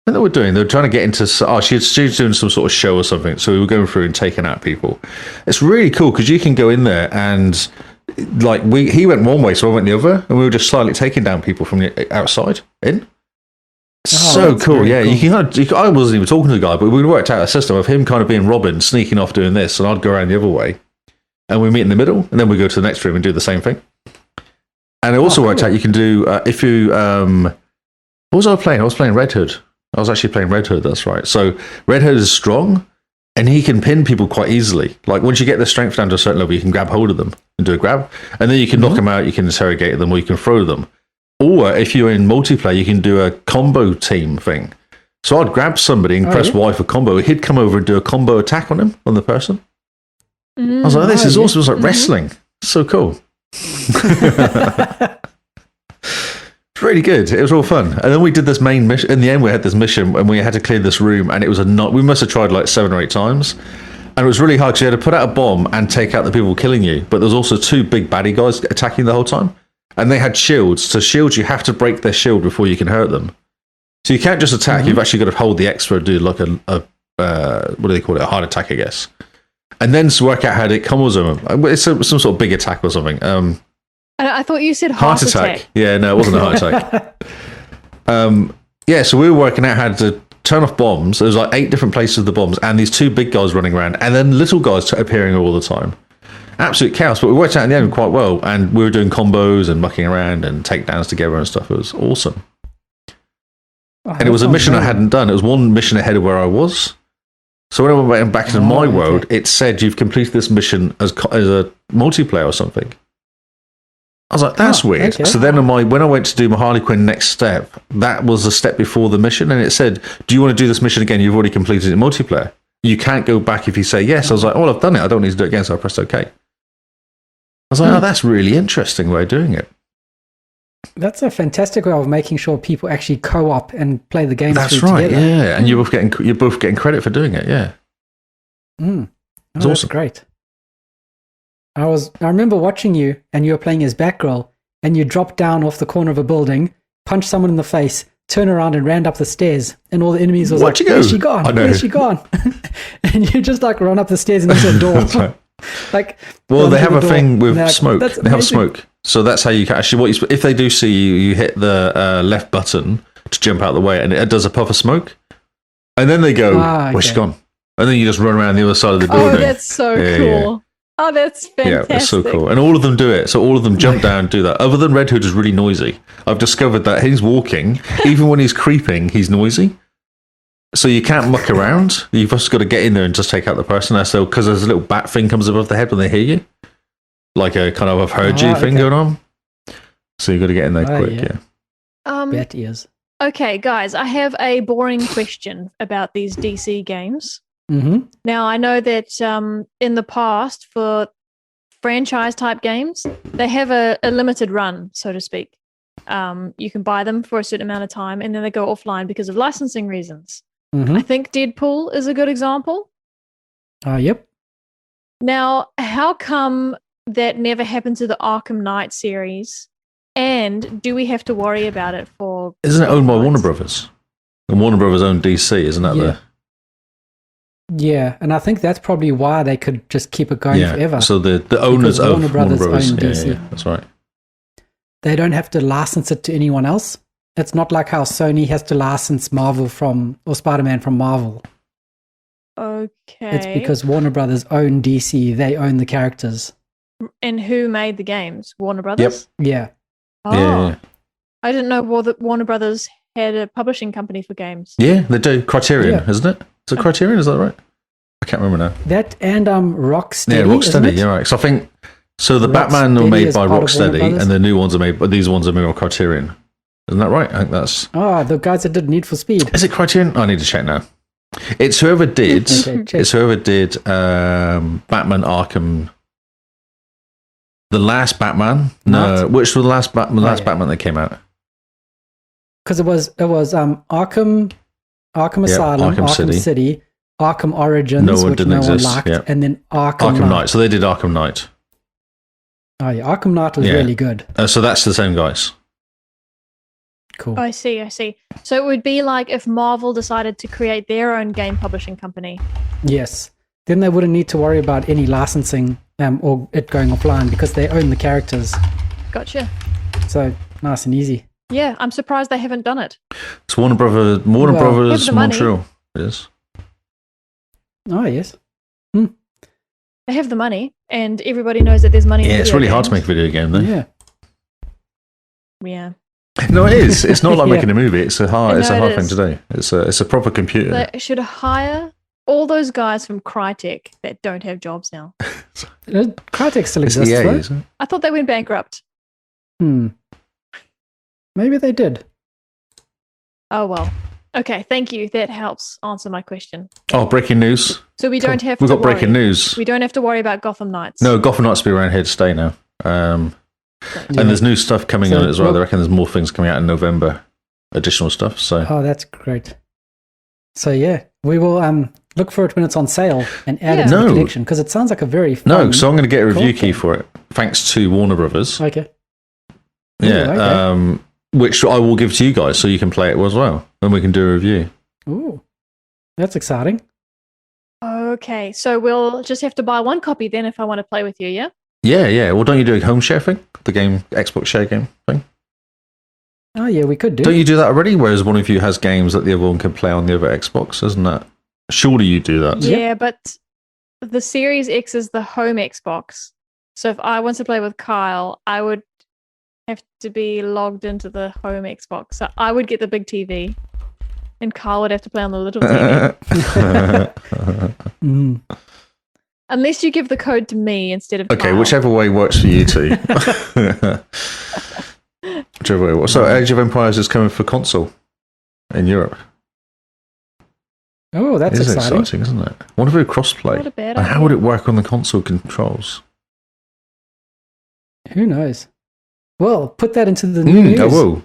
what they were doing, they were trying to get into, she was doing some sort of show or something. So we were going through and taking out people. It's really cool, because you can go in there and, like, he went one way, so I went the other, and we were just slightly taking down people from the outside in. So cool, yeah. Cool. I wasn't even talking to the guy, but we worked out a system of him kind of being Robin, sneaking off doing this, and I'd go around the other way, and we meet in the middle, and then we go to the next room and do the same thing. And it also worked out you can do if you what was I playing? I was playing Red Hood. I was actually playing Red Hood. That's right. So Red Hood is strong, And he can pin people quite easily. Like once you get their strength down to a certain level, you can grab hold of them and do a grab. And then you can knock them out, you can interrogate them, or you can throw them. Or if you're in multiplayer, you can do a combo team thing. So I'd grab somebody and press Y for combo. He'd come over and do a combo attack on him, on the person. I was like, this is awesome. It was like wrestling. So cool. It's really good. It was all fun. And then we did this main mission. In the end, we had this mission and we had to clear this room. And it was we must have tried like 7 or 8 times. And it was really hard because you had to put out a bomb and take out the people killing you. But there's also 2 big baddie guys attacking the whole time. And they had shields. So shields, you have to break their shield before you can hurt them. So you can't just attack. You've actually got to hold the extra, do like a what do they call it? A heart attack, I guess. And then to work out how to combos them. It's some sort of big attack or something. I thought you said heart attack. Yeah, no, it wasn't a heart attack. So we were working out how to turn off bombs. There was like 8 different places of the bombs, and these 2 big guys running around, and then little guys appearing all the time. Absolute chaos, but we worked out in the end quite well, and we were doing combos and mucking around and takedowns together and stuff. It was awesome. And it was a mission I hadn't done. It was one mission ahead of where I was. So when I went back into my world, it said you've completed this mission as a multiplayer or something. I was like, that's weird. Okay. So then when I went to do my Harley Quinn next step, that was a step before the mission, and it said, do you want to do this mission again? You've already completed it in multiplayer. You can't go back if you say yes. I was like, oh, I've done it. I don't need to do it again, so I pressed OK. I was like, oh, that's a really interesting way of doing it. That's a fantastic way of making sure people actually co-op and play the game. That's right, together. Yeah. And you're both getting credit for doing it, yeah. That's awesome. Great. I remember watching you, and you were playing as Batgirl, and you dropped down off the corner of a building, punched someone in the face, turned around and ran up the stairs, and all the enemies was like, where's she gone? Where's she gone? And you just like run up the stairs and into a door. Right. They have a thing with smoke. They have smoke. So that's how you can actually, if they do see you, you hit the left button to jump out of the way, and it does a puff of smoke. And then they go, where's she gone? And then you just run around the other side of the building. Oh, that's so cool. Yeah. Oh, that's fantastic. Yeah, it's so cool. And all of them do it. So all of them jump down and do that. Other than Red Hood is really noisy. I've discovered that he's walking, even when he's creeping, he's noisy. So you can't muck around. You've just got to get in there and just take out the person. Because there's a little bat thing comes above the head when they hear you. Like a kind of I've heard you thing going on. So you've got to get in there quick, Bat ears. Okay, guys, I have a boring question about these DC games. Now, I know that in the past, for franchise-type games, they have a limited run, so to speak. You can buy them for a certain amount of time, and then they go offline because of licensing reasons. I think Deadpool is a good example. Yep. Now, how come that never happened to the Arkham Knight series? And do we have to worry about it for... Isn't it owned by Warner Brothers? And Warner Brothers own DC, isn't that the... Yeah, and I think that's probably why they could just keep it going forever. So the owners of Warner Brothers own DC. Yeah, that's right. They don't have to license it to anyone else. It's not like how Sony has to license Marvel or Spider-Man from Marvel. Okay. It's because Warner Brothers own DC. They own the characters. And who made the games? Warner Brothers? Yep. Yeah. Oh. Yeah. I didn't know Warner Brothers had a publishing company for games. Yeah, they do. Criterion, isn't it? Is it Criterion? Is that right? I can't remember now. That and Rocksteady. Yeah, Rocksteady. You're right. So I think the Batman were made by Rocksteady, and the new ones are made, but these ones are made by Criterion. Isn't that right? I think that's. The guys that did Need for Speed. Is it Criterion? I need to check now. It's whoever did. It's whoever did Batman Arkham. The last Batman. No, which was the last Batman? Batman that came out. Because it was Arkham Asylum, Arkham City, Arkham Origins, which no one liked, and then Arkham Knight. So they did Arkham Knight. Oh yeah, Arkham Knight was really good. So that's the same guys. Cool. I see. So it would be like if Marvel decided to create their own game publishing company. Yes. Then they wouldn't need to worry about any licensing or it going offline because they own the characters. Gotcha. So nice and easy. Yeah, I'm surprised they haven't done it. It's Warner Brothers Montreal. It is. Oh, yes. They have the money, and everybody knows that there's money in video it's really games. hard to make a video game, though. Yeah. No, it is. It's not like making a movie. It's a hard thing to do. It's a proper computer. They should hire all those guys from Crytek that don't have jobs now. Crytek still It's exists, EA, though. isn't it? I thought they went bankrupt. Maybe they did. Oh, well. Okay, thank you. That helps answer my question. Oh, breaking news. So we don't have We've to got breaking worry. news. We don't have to worry about Gotham Knights. No, Gotham Knights will be around here to stay now. And there's new stuff coming So, on it as well. well- I reckon there's more things coming out in November. Additional stuff. So Oh, that's great. So yeah, we will look for it when it's on sale and add it to No. the collection because it sounds like a very fun. no, so I'm going to get a review cool key thing. for it, thanks to Warner Brothers. Okay. Yeah, okay. Which I will give to you guys so you can play it as well, and we can do a review. Ooh, that's exciting. Okay, so we'll just have to buy one copy then if I want to play with you, yeah? Yeah. Well, don't you do a home share thing? The game, Xbox share game thing? Oh yeah, we could do. Don't you do that already? Whereas one of you has games that the other one can play on the other Xbox, isn't that? Surely you do that. Yep. Yeah, but the Series X is the home Xbox. So if I want to play with Kyle, I would have to be logged into the home Xbox. So I would get the big TV, and Kyle would have to play on the little TV. Mm. Unless you give the code to me instead of Okay, Kyle. whichever way works for you two. Whichever way. So Age of Empires is coming for console in Europe. Oh, that's It is exciting. isn't it? I wonder if it would crossplay. Not a bad And how idea. would it work on the console controls? Who knows? Well, put that into the new news. I will.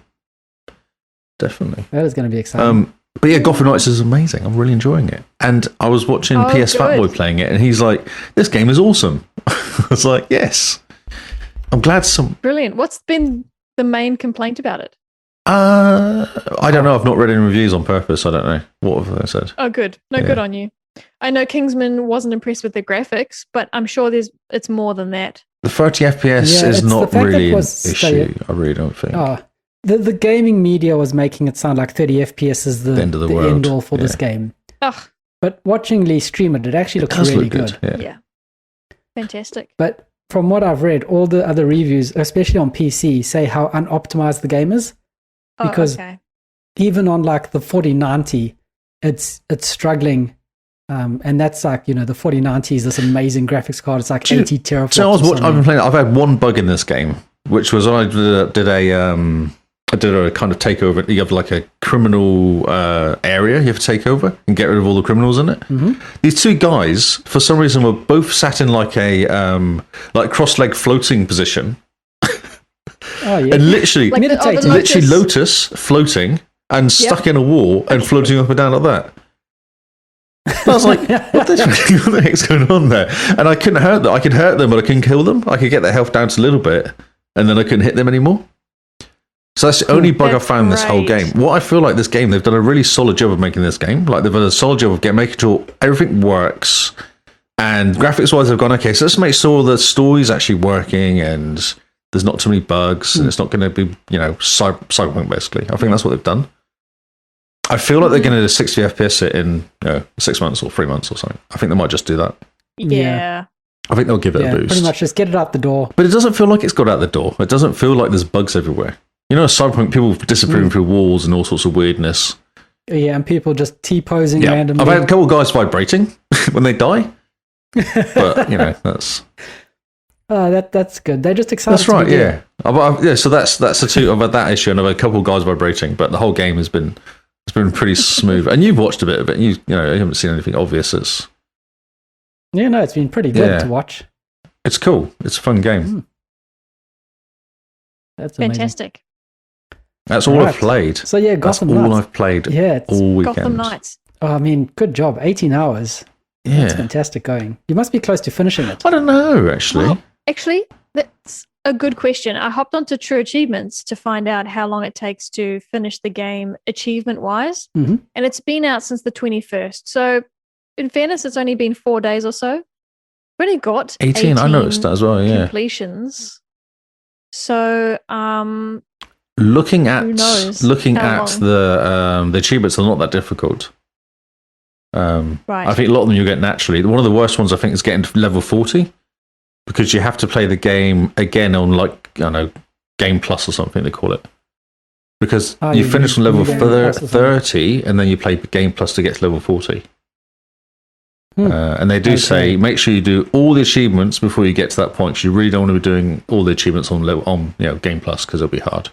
Definitely. That is going to be exciting. But yeah, Gotham Knights is amazing. I'm really enjoying it. And I was watching Oh, PS good. Fatboy playing it, and he's like, "This game is awesome." I was like, "Yes." I'm glad some. Brilliant. What's been the main complaint about it? I don't know. I've not read any reviews on purpose. I don't know. What have they said? Oh, good. No, Yeah. good on you. I know Kingsman wasn't impressed with the graphics, but I'm sure it's more than that. The 30 FPS Yeah, is it's the not fact that really it an was issue. I really don't think. Oh, the gaming media was making it sound like 30 FPS is the end of the world. end all for this Yeah. game. Ugh, But watching Lee stream it, it actually looks does really look good. Yeah. yeah. Fantastic. But from what I've read, all the other reviews, especially on PC, say how unoptimized the game is. Because- okay. Even on like the 4090, it's struggling. And that's like, the 4090 is this amazing graphics card. It's like Do you- 80 teraflops. So or I've been something. playing. I've had one bug in this game, which was I did a kind of takeover. You have like a criminal area you have to take over and get rid of all the criminals in it. Mhm. These two guys, for some reason, were both sat in like a cross-leg floating position, Oh, yeah. and literally, Like the Meditating. literally Lotus floating and stuck in a wall and floating up and down like that. I was like, what the heck's going on there? And I couldn't hurt them. I could hurt them, but I couldn't kill them. I could get their health down to a little bit, and then I couldn't hit them anymore. So that's the only bug I've That's found in this whole great. game. What I feel like this game, they've done a really solid job of making this game. Like they've done a solid job of making sure everything works. And graphics-wise, they've gone, okay, so let's make sure the story's actually working and there's not too many bugs and it's not going to be, cyberpunk, basically. I think that's what they've done. I feel like they're going to do 60 FPS it in 6 months or 3 months or something. I think they might just do that. Yeah. I think they'll give it a boost. Pretty much just get it out the door. But it doesn't feel like it's got out the door. It doesn't feel like there's bugs everywhere. Cyberpunk, people disappearing through walls and all sorts of weirdness. Yeah, and people just T-posing Yeah, randomly. I've had a couple of guys vibrating when they die. But, that's... That's good. They're just excited. That's right, to be there. yeah. So that's the two. I've had that issue, and I've had a couple of guys vibrating, but the whole game has been pretty smooth. And you've watched a bit of it. And you haven't seen anything obvious. Yeah, no, it's been pretty good Yeah. to watch. It's cool. It's a fun game. That's amazing. Fantastic. That's all Right. I've played. So yeah, That's Gotham all Knights. I've played Yeah, it's, all weekend. Gotham Knights. I mean, good job. 18 hours. That's Yeah, fantastic going. You must be close to finishing it. I don't know actually. Well, actually, that's a good question. I hopped onto True Achievements to find out how long it takes to finish the game achievement-wise. Mhm. And it's been out since the 21st. So, in fairness, it's only been 4 days or so. We've only got 18. I noticed that as well. Yeah. completions. So, Looking at Who knows how the achievements are not that difficult. right. I think a lot of them you get naturally. One of the worst ones I think is getting to level 40 because you have to play the game again on Game Plus or something they call it. Because Oh, you you finish use on level New Game Plus or something. 30 and then you play Game Plus to get to level 40. And they do say make sure you do all the achievements before you get to that point. You really don't want to be doing all the achievements on Game Plus because it'll be hard.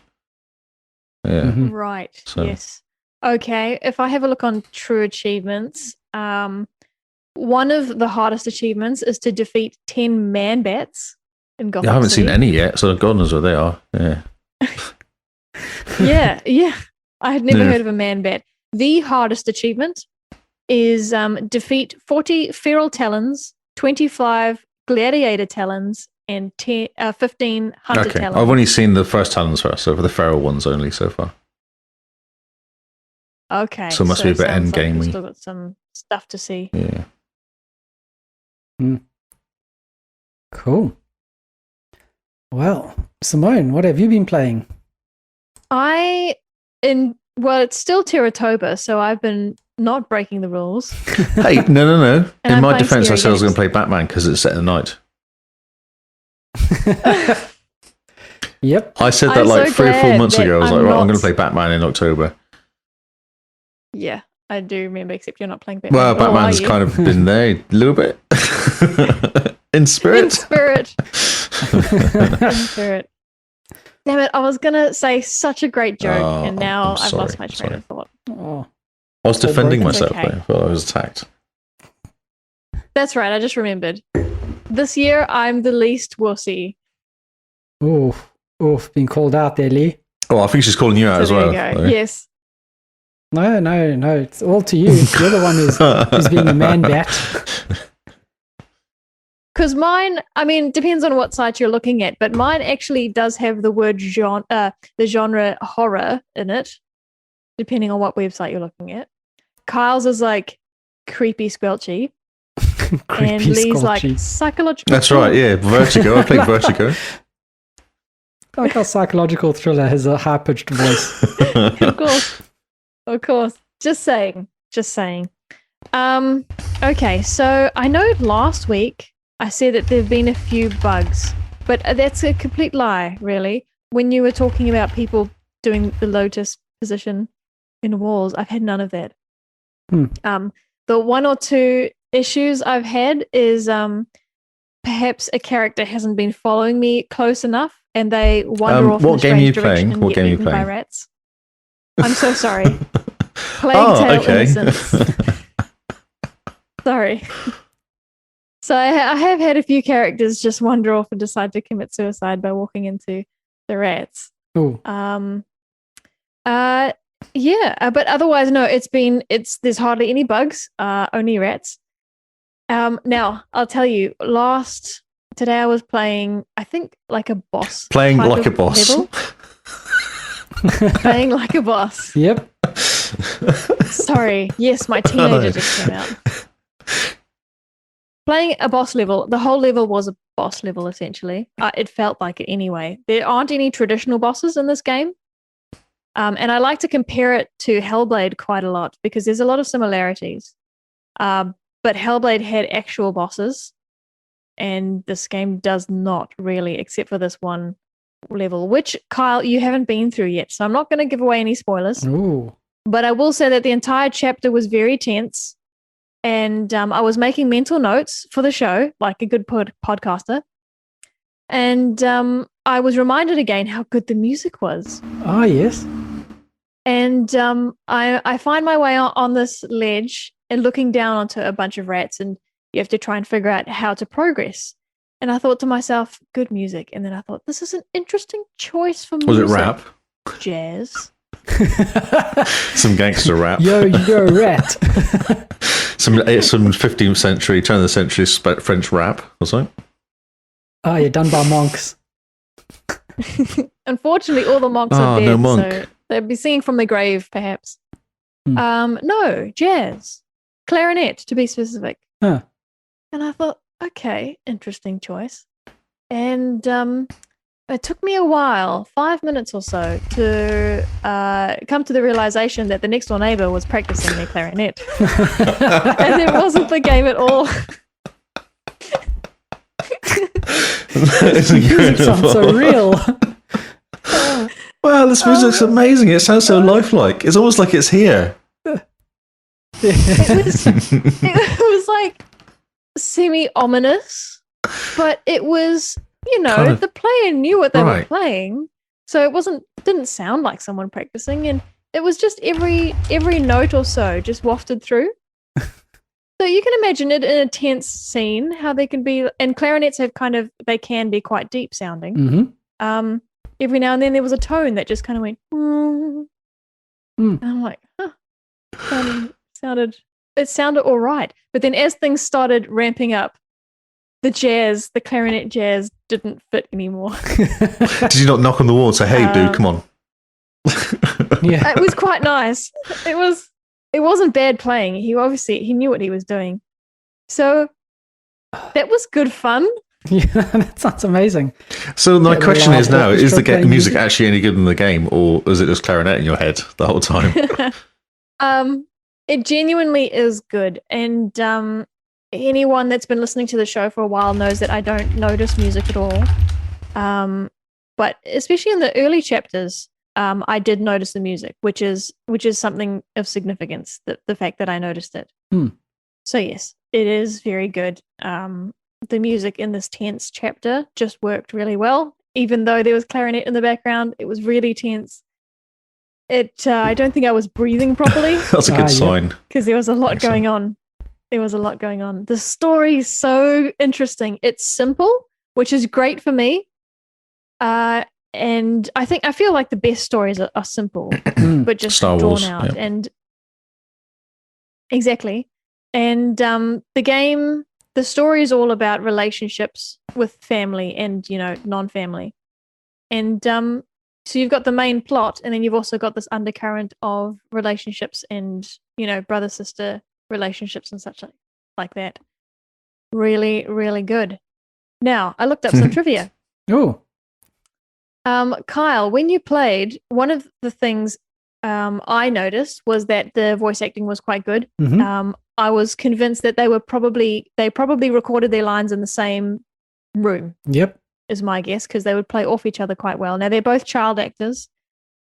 Yeah. Right. So. Yes. Okay. If I have a look on True Achievements, one of the hardest achievements is to defeat 10 man bats in Gotham I haven't City. seen any yet, so God knows where they are. Yeah. Yeah. I had never heard of a man bat. The hardest achievement is defeat 40 feral talons, 25 gladiator talons, and 15 hunter talons. I've only seen the first talons first, so for the feral ones only so far. Okay. So it must be a bit sounds endgamey. We've still got some stuff to see. Yeah. Cool. Well, Simone, what have you been playing? It's still Terratoba, so I've been not breaking the rules. Hey, no. And In I'm my playing defense, I said I was scary going to play Batman because it's set at night. Yep. I said that I'm like so 3 or 4 glad months that ago. I was I'm like, right, I'm not- going to play Batman in October. Yeah, I do remember, except you're not playing Batman. Well, Or Batman's are you? kind of been there a little bit. In In spirit. spirit. In spirit. Damn it, I was going to say such a great joke, Oh, and now I'm I've lost sorry, my train of thought. Oh, I was defending broken. myself, Okay. but I thought I was attacked. That's right, I just remembered. This year, I'm the least wussy. been called out there, Lee. Oh, I think she's calling you out So as there well. you go. though. Yes. No, it's all to you. You're the one who's being a man bat. Because mine, I mean, depends on what site you're looking at, but mine actually does have the word the genre horror in it, depending on what website you're looking at. Kyle's is like creepy squelchy, and Creepy Lee's like squelchy. psychological. That's right, yeah. Vertigo. I played Vertigo. I like how psychological thriller has a high-pitched voice. Of course. Just saying. Okay, so I know last week I said that there have been a few bugs, but that's a complete lie, really. When you were talking about people doing the lotus position in walls, I've had none of that. The 1 or 2 issues I've had is perhaps a character hasn't been following me close enough, and they wander off in a what game are you strange direction playing? and What get game are you eaten by playing? rats. I'm so sorry. Plague Tale okay. Innocence. Sorry. So I have had a few characters just wander off and decide to commit suicide by walking into the rats. Oh, But otherwise, no. There's hardly any bugs. Only rats. Now I'll tell you. Today I was playing. I think like a boss. Playing type like a of boss. level. Playing like a boss. yep. Sorry. Yes, my teenager just came out. Playing a boss level. The whole level was a boss level, essentially. It felt like it anyway. There aren't any traditional bosses in this game. And I like to compare it to Hellblade quite a lot because there's a lot of similarities. But Hellblade had actual bosses, and this game does not really, except for this one level, which, Kyle, you haven't been through yet. So I'm not going to give away any spoilers. Ooh. But I will say that the entire chapter was very tense. And I was making mental notes for the show, like a good podcaster. And I was reminded again how good the music was. Oh, yes. And I find my way on this ledge and looking down onto a bunch of rats, and you have to try and figure out how to progress. And I thought to myself, good music. And then I thought, this is an interesting choice for music. Was it rap? Jazz. Some gangster rap. Yo, rat. Some 15th century, turn of the century French rap or something. Oh, you're done by monks. Unfortunately, all the monks are dead, no monk. so they'd be singing from the grave, perhaps. Hmm. No, jazz. Clarinet, to be specific. Huh. And I thought, okay, interesting choice. And it took me a while, 5 minutes or so, to come to the realization that the next door neighbor was practicing their clarinet. And it wasn't the game at all. It's Music sounds so real. Wow, this music's amazing. It sounds so lifelike. It's almost like it's here. It was like semi-ominous, but it was, Kind of- the player knew what they were Right. playing, so it didn't sound like someone practicing, and it was just every note or so just wafted through. So you can imagine it in a tense scene, how they can be, and clarinets they can be quite deep sounding. Mm-hmm. Every now and then there was a tone that just kind of went, and I'm like, it sounded all right. But then as things started ramping up, the clarinet jazz didn't fit anymore. Did you not knock on the wall and say, "Hey, dude, come on"? Yeah. It was quite nice. It wasn't bad playing. He knew what he was doing. So that was good fun. Yeah, that sounds amazing. So my Yeah, question is now: is the orchestra playing music music. actually any good in the game, or is it just clarinet in your head the whole time? It genuinely is good, and anyone that's been listening to the show for a while knows that I don't notice music at all. But especially in the early chapters, I did notice the music, which is something of significance. The fact that I noticed it. So yes, it is very good. The music in this tense chapter just worked really well, even though there was clarinet in the background. It was really tense. I don't think I was breathing properly That's a good Yeah. sign. because there was a lot Excellent. going on. There was a lot going on. The story is so interesting. It's simple, which is great for me. And I feel like the best stories are simple, but just Star drawn Wars, out. yeah. And exactly. And the story is all about relationships with family and non-family. And so you've got the main plot, and then you've also got this undercurrent of relationships and brother-sister relationships and such like that. Really, really good. Now, I looked up some trivia. Oh, Kyle, when you played, one of the things I noticed was that the voice acting was quite good. Mhm. I was convinced that they probably recorded their lines in the same room, yep. is my guess, because they would play off each other quite well. Now, they're both child actors.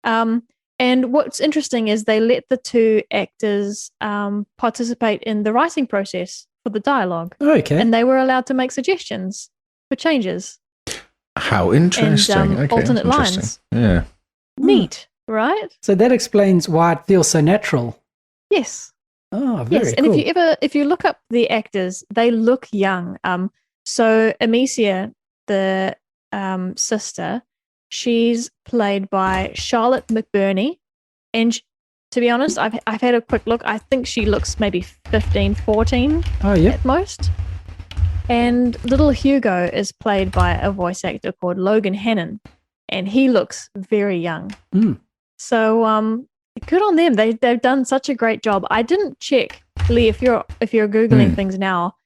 And what's interesting is they let the two actors participate in the writing process for the dialogue, Okay. and they were allowed to make suggestions for changes. How interesting. And, Okay, alternate that's interesting. lines. Yeah. Neat, right? So that explains why it feels so natural. Yes. Oh, very Yes, and cool. if you look up the actors, they look young. So Amicia, the sister, she's played by Charlotte McBurney, and to be honest, I've had a quick look. I think she looks maybe 15, 14 Oh, yeah. at most. And little Hugo is played by a voice actor called Logan Hannon, and he looks very young. Mm. So good on them. They've done such a great job. I didn't check, Lee, if you're googling things now.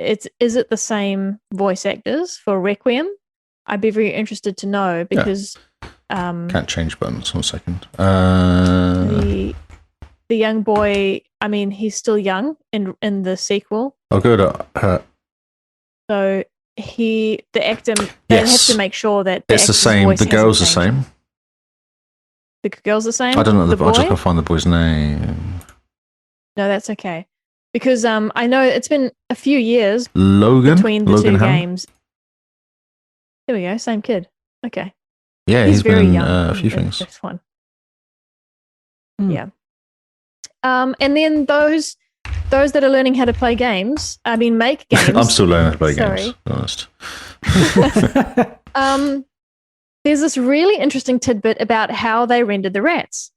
Is it the same voice actors for Requiem? I'd be very interested to know because Can't change buttons. 1 second. the young boy. I mean, he's still young in the sequel. I'll go to her. So the actor, they have Yes. to make sure that It's the actor's same. voice The hasn't girl's the changed. same. The girl's the same. I don't know. The I just boy? gotta find the boy's name. No, that's okay. Because I know it's been a few years Logan. between the Logan two Hamm? games. There we go. Same kid. Okay. Yeah, He's he's very been in young. a few in things. This one. Hmm. Yeah. And then those that are learning how to play games, make games. I'm still learning how to play Sorry. games. To be honest. There's this really interesting tidbit about how they rendered the rats.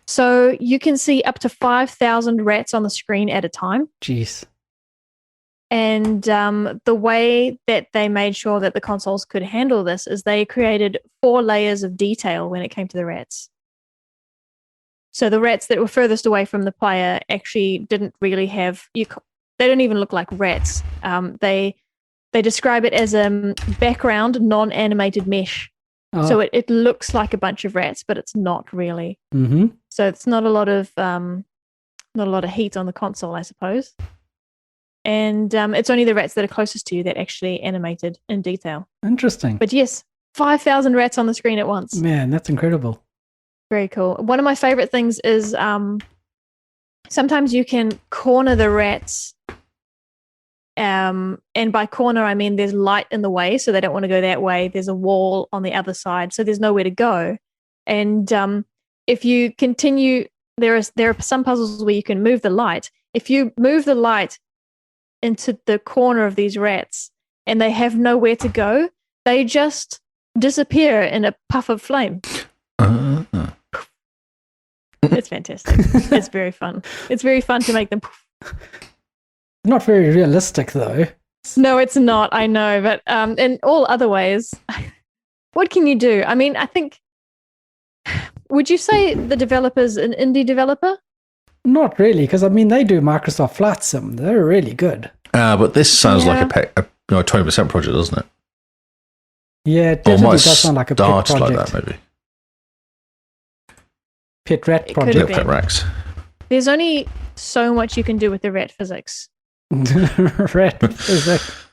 So you can see up to 5,000 rats on the screen at a time. Jeez. And the way that they made sure that the consoles could handle this is they created 4 layers of detail when it came to the rats. So the rats that were furthest away from the player actually didn't really have they don't even look like rats. They describe it as a background non-animated mesh. Oh. So it looks like a bunch of rats, but it's not really. Mm-hmm. So it's not a lot of heat on the console, I suppose. And it's only the rats that are closest to you that actually animated in detail. Interesting. But yes, 5,000 rats on the screen at once. Man, that's incredible. Very cool. One of my favorite things is sometimes you can corner the rats And by corner, I mean there's light in the way, so they don't want to go that way. There's a wall on the other side, so there's nowhere to go. And if you continue, there are some puzzles where you can move the light. If you move the light into the corner of these rats and they have nowhere to go, they just disappear in a puff of flame. It's fantastic. It's very fun. It's very fun to make them poof. Not very realistic, though. No, it's not. I know. But in all other ways, what can you do? I mean, I think, would you say the developer's an indie developer? Not really, because I mean, they do Microsoft Flight Sim. They're really good. But this sounds like a 20% project, doesn't it? Yeah, it definitely does sound like a pet project. Like that, maybe. Pet rat project. Pet rats. There's only so much you can do with the rat physics. Rat physics.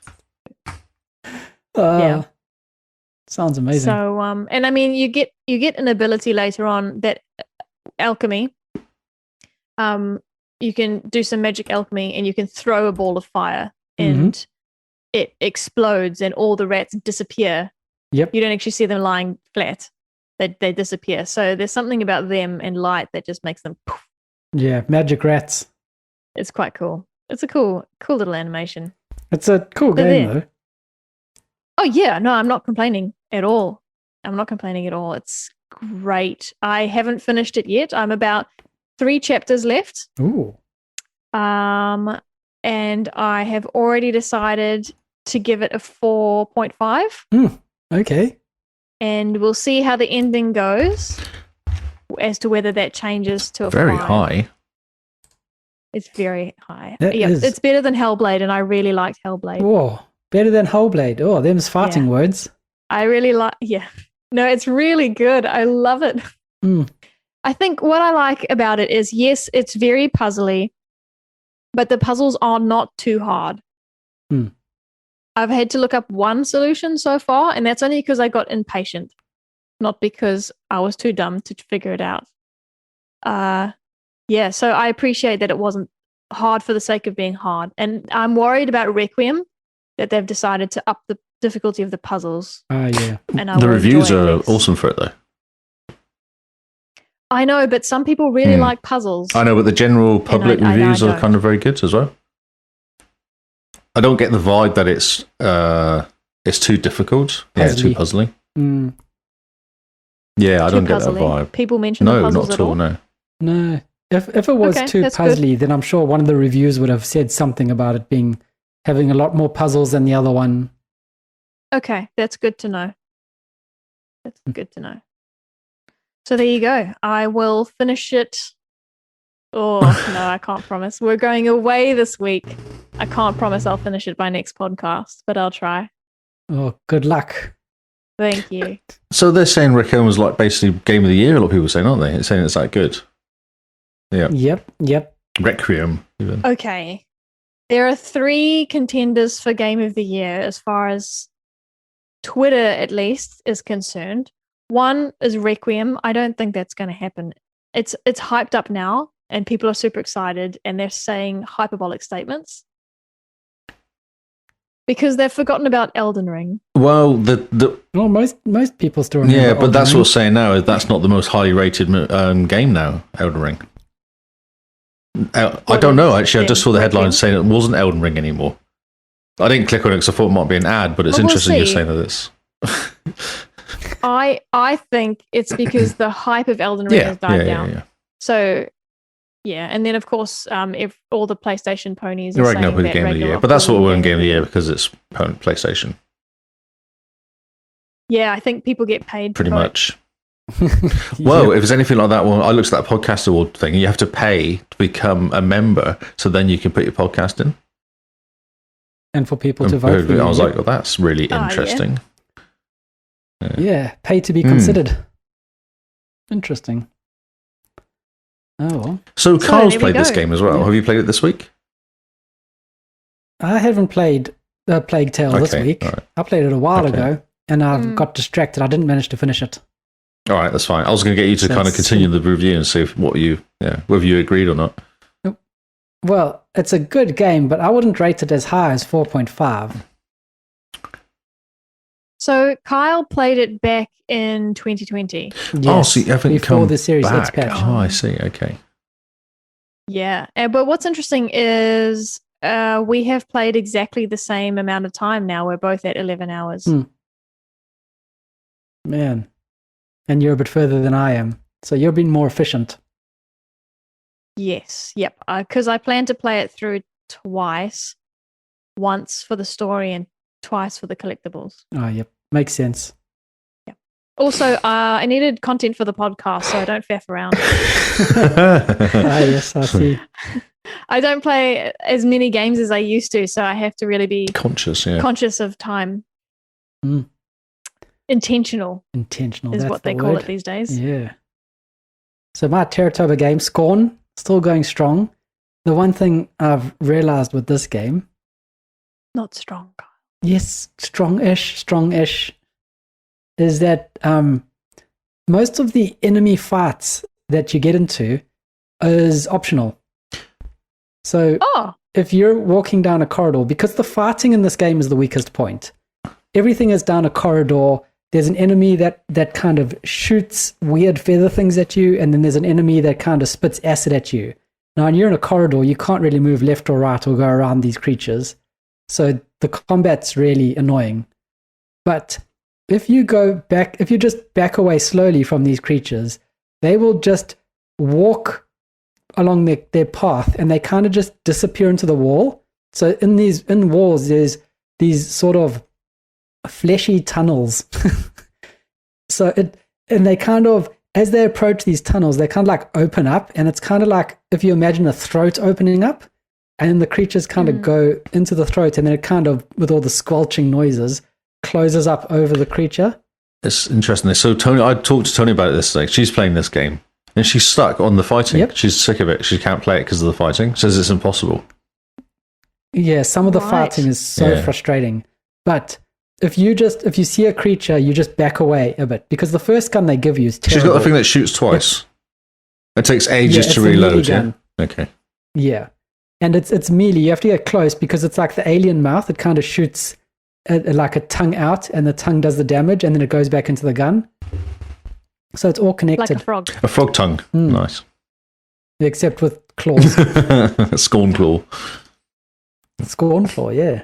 Yeah. Sounds amazing. So, and I mean, you get an ability later on that alchemy. You can do some magic alchemy, and you can throw a ball of fire, and it explodes, and all the rats disappear. Yep. You don't actually see them lying flat; they disappear. So there's something about them and light that just makes them poof. Yeah, magic rats. It's quite cool. It's a cool little animation. It's a cool game, though. Oh yeah, no, I'm not complaining at all. It's great. I haven't finished it yet. I'm about 3 chapters left. Ooh. And I have already decided to give it a 4.5. Okay. And we'll see how the ending goes as to whether that changes to a very 5. high. It's very high. That yeah, is. It's better than Hellblade, and I really liked Hellblade. Oh, better than Hellblade. Oh, them's fighting words. I really like. Yeah, no, it's really good. I love it. I think what I like about it is, yes, it's very puzzly, but the puzzles are not too hard. I've had to look up one solution so far, and that's only because I got impatient, not because I was too dumb to figure it out. Yeah, so I appreciate that it wasn't hard for the sake of being hard. And I'm worried about Requiem, that they've decided to up the difficulty of the puzzles. Yeah. And I The will reviews enjoy are it. awesome for it, though. I know, but some people really like puzzles. I know, but the general public I reviews are don't. kind of very good as well. I don't get the vibe that it's too difficult. Puzzly. Yeah, too puzzly. Yeah, I don't get that vibe. People mention the No, puzzles not at all. all. No. No. If it was Okay, too that's good. puzzly, then I'm sure one of the reviews would have said something about it having a lot more puzzles than the other one. Okay, that's good to know. That's good to know. So there you go. I will finish it. Oh, no, I can't promise. We're going away this week. I can't promise I'll finish it by next podcast, but I'll try. Oh, good luck. Thank you. So they're saying Requiem was like basically game of the year. A lot of people are saying, aren't they? It's saying it's that good. Yeah. Yep. Requiem. Even. Okay. There are 3 contenders for Game of the Year as far as Twitter, at least, is concerned. One is Requiem. I don't think that's going to happen. It's hyped up now, and people are super excited, and they're saying hyperbolic statements because they've forgotten about Elden Ring. Well, Well, most people still remember. yeah, but Elden that's Ring. what's saying now. That's not the most highly rated game now, Elden Ring. I don't know, actually. I just saw the headline saying it wasn't Elden Ring anymore. I didn't click on it because I thought it might be an ad, but it's Well, we'll interesting you're see. saying that it's... I think it's because the hype of Elden Ring has died down. Yeah. So, yeah, and then of course, if all the PlayStation ponies are You're saying ranking up with that Game of the Year, Ragnarok but that's will what be we're in Game of the Year because it's PlayStation, Yeah, I think people get paid pretty for it. much. Well, if it's anything like that, well, I looked at that podcast award thing. You have to pay to become a member, so then you can put your podcast in. And for people to vote for you. I was like, well, that's really yeah. interesting. Yeah, pay to be considered. Interesting. Oh, well. So Carl's there we played this go. game as well. Yeah. Have you played it this week? I haven't played A Plauge Tale this Okay, week. all right. I played it a while Okay. ago, and I've got distracted. I didn't manage to finish it. All right, that's fine. I was going to get you to kind of That's- continue the review and see whether you agreed or not. Well, it's a good game, but I wouldn't rate it as high as 4.5. So Kyle played it back in 2020. Yes, so you haven't before come the Series X back. patch. Oh, I see. Okay. Yeah. But what's interesting is we have played exactly the same amount of time now. We're both at 11 hours. Man. And you're a bit further than I am. So you're being more efficient. Yes. Yep. Because I plan to play it through twice. Once for the story and twice for the collectibles. Oh, yep. Makes sense. Also, I needed content for the podcast, so I don't faff around. Yes, I see. I don't play as many games as I used to, so I have to really be Conscious of time. Mm. Intentional Intentional. is That's what they the call word. it these days. Yeah. So my Terratoba game, Scorn, still going strong. The one thing I've realized with this game, Not strong. yes, strongish, is that most of the enemy fights that you get into is optional. So if you're walking down a corridor, because the fighting in this game is the weakest point, everything is down a corridor. There's an enemy that kind of shoots weird feather things at you, and then there's an enemy that kind of spits acid at you. Now, when you're in a corridor, you can't really move left or right or go around these creatures. So the combat's really annoying. But if you just back away slowly from these creatures, they will just walk along their path and they kind of just disappear into the wall. So in walls, there's these sort of fleshy tunnels. And they kind of, as they approach these tunnels, they kind of like open up, and it's kind of like if you imagine a throat opening up, and then the creatures kind of go into the throat, and then it kind of, with all the squelching noises, closes up over the creature. It's interesting. So Tony, I talked to Tony about it this. Like, she's playing this game, and she's stuck on the fighting. Yep. She's sick of it. She can't play it because of the fighting. Says it's impossible. Yeah, some of the fighting is so frustrating. But if you see a creature, you just back away a bit, because the first gun they give you is terrible. She's got the thing that shoots twice. It takes ages to reload. Yeah. Okay. Yeah, and it's melee. You have to get close because it's like the alien mouth. It kind of shoots like a tongue out, and the tongue does the damage, and then it goes back into the gun. So it's all connected. Like a frog. A frog tongue. Nice. Except with claws. Scorn claw. Scorn claw, yeah.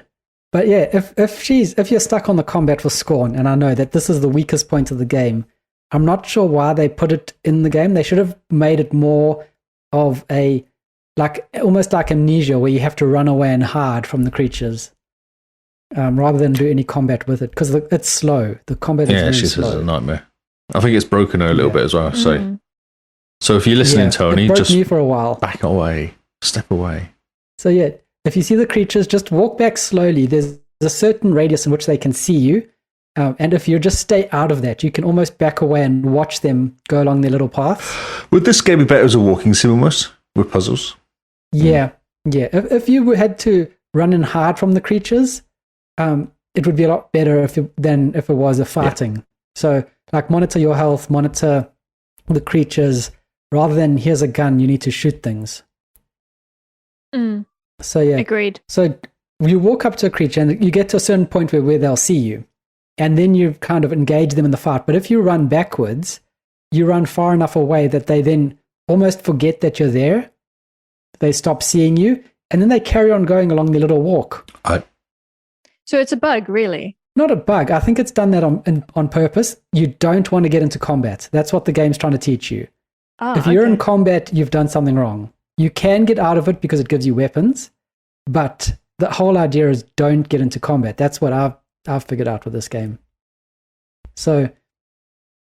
But yeah, if you're stuck on the combat for Scorn, and I know that this is the weakest point of the game, I'm not sure why they put it in the game. They should have made it more of a, like, almost like Amnesia, where you have to run away and hide from the creatures, rather than do any combat with it, because it's slow. The combat is very slow. It's a nightmare. I think it's broken her a little bit as well. So if you're listening, Tony, it broke just me for a while. Back away, step away. So yeah, if you see the creatures, just walk back slowly. There's a certain radius in which they can see you. And if you just stay out of that, you can almost back away and watch them go along their little paths. Would this game be better as a walking sim almost, with puzzles? Yeah. If you had to run and hide from the creatures, it would be a lot better than if it was a fighting. Yeah. So, like, monitor your health, monitor the creatures, rather than here's a gun, you need to shoot things. So yeah, agreed. So you walk up to a creature and you get to a certain point where they'll see you, and then you kind of engage them in the fight. But if you run backwards, you run far enough away that they then almost forget that you're there. They stop seeing you, and then they carry on going along their little walk. So it's a bug, really? Not a bug. I think it's done that on purpose. You don't want to get into combat. That's what the game's trying to teach you. If you're in combat, you've done something wrong. You can get out of it because it gives you weapons, but the whole idea is don't get into combat. That's what I've figured out with this game. So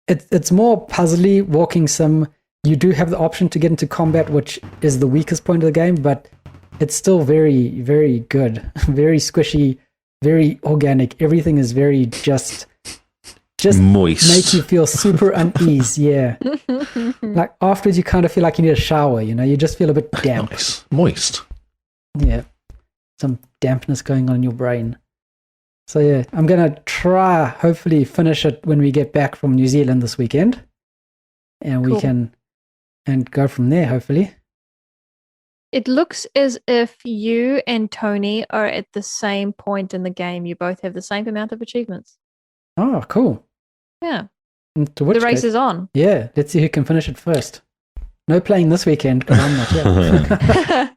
it's more puzzly walking sim. You do have the option to get into combat, which is the weakest point of the game, but it's still very, very good, very squishy, very organic. Everything is very just moist. Make you feel super unease. Yeah. Like afterwards you kind of feel like you need a shower, you just feel a bit damp. Nice. Moist. Yeah. Some dampness going on in your brain. So yeah, I'm going to try, hopefully finish it when we get back from New Zealand this weekend. And we can go from there, hopefully. It looks as if you and Tony are at the same point in the game. You both have the same amount of achievements. Oh, cool. Yeah. To which The race case- is on. Yeah, let's see who can finish it first. No playing this weekend because I'm not here.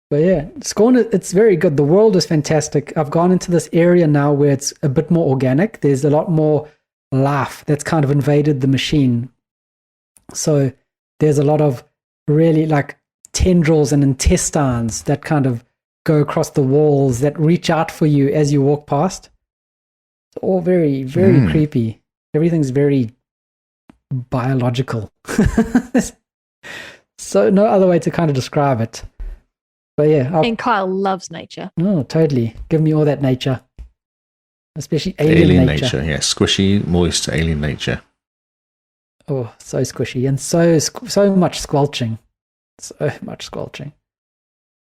But yeah, Scorn, it's very good. The world is fantastic. I've gone into this area now where it's a bit more organic. There's a lot more life that's kind of invaded the machine. So there's a lot of really like tendrils and intestines that kind of go across the walls that reach out for you as you walk past. It's all very, very creepy. Everything's very biological. So no other way to kind of describe it. But yeah. And Kyle loves nature. Oh, totally. Give me all that nature. Especially alien nature. Yeah, squishy, moist alien nature. Oh, so squishy and so much squelching. So much squelching.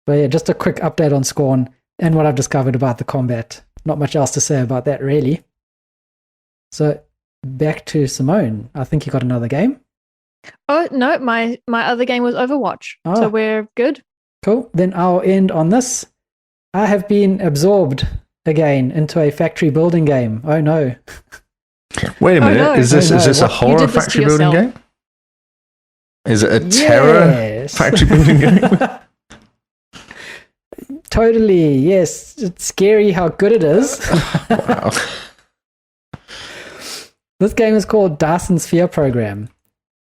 But yeah, just a quick update on Scorn and what I've discovered about the combat. Not much else to say about that, really. So back to Simone. I think you got another game. Oh, no, my other game was Overwatch. Oh. So we're good. Cool. Then I'll end on this. I have been absorbed again into a factory building game. Oh no. Wait a minute. no. Is this a You horror did this to factory building yourself. game? Is it a terror Yes. factory building game? Totally. Yes. It's scary how good it is. Wow. This game is called Dyson Sphere Program.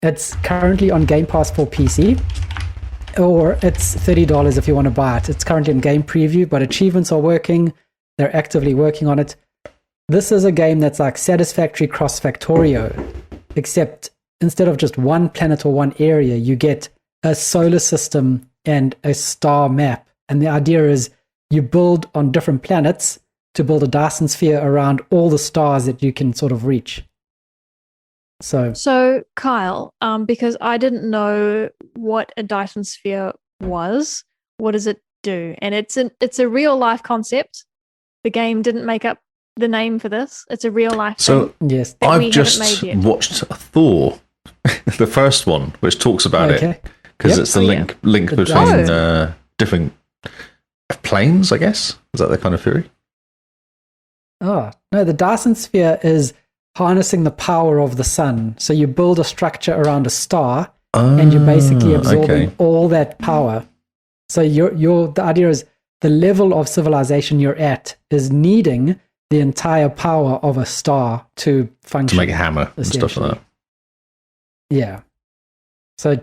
It's currently on GamePass for PC, or it's $30 if you want to buy it. It's currently in game preview, but achievements are working. They're actively working on it. This is a game that's like Satisfactory Cross Factorio, except instead of just one planet or one area, you get a solar system and a star map. And the idea is you build on different planets to build a Dyson sphere around all the stars that you can sort of reach. So Kyle, because I didn't know what a Dyson sphere was, what does it do? And it's a real life concept. The game didn't make up the name for this. It's a real life thing. Yes, that we I've haven't just made yet. watched Thor, the first one, which talks about it because Yep. it's the Oh, yeah. link It between does. different planes. I guess is that the kind of theory? Oh, no, the Dyson sphere is harnessing the power of the sun. So you build a structure around a star and you're basically absorbing all that power. So the idea is the level of civilization you're at is needing the entire power of a star to function. to make a hammer and stuff like that. Yeah. So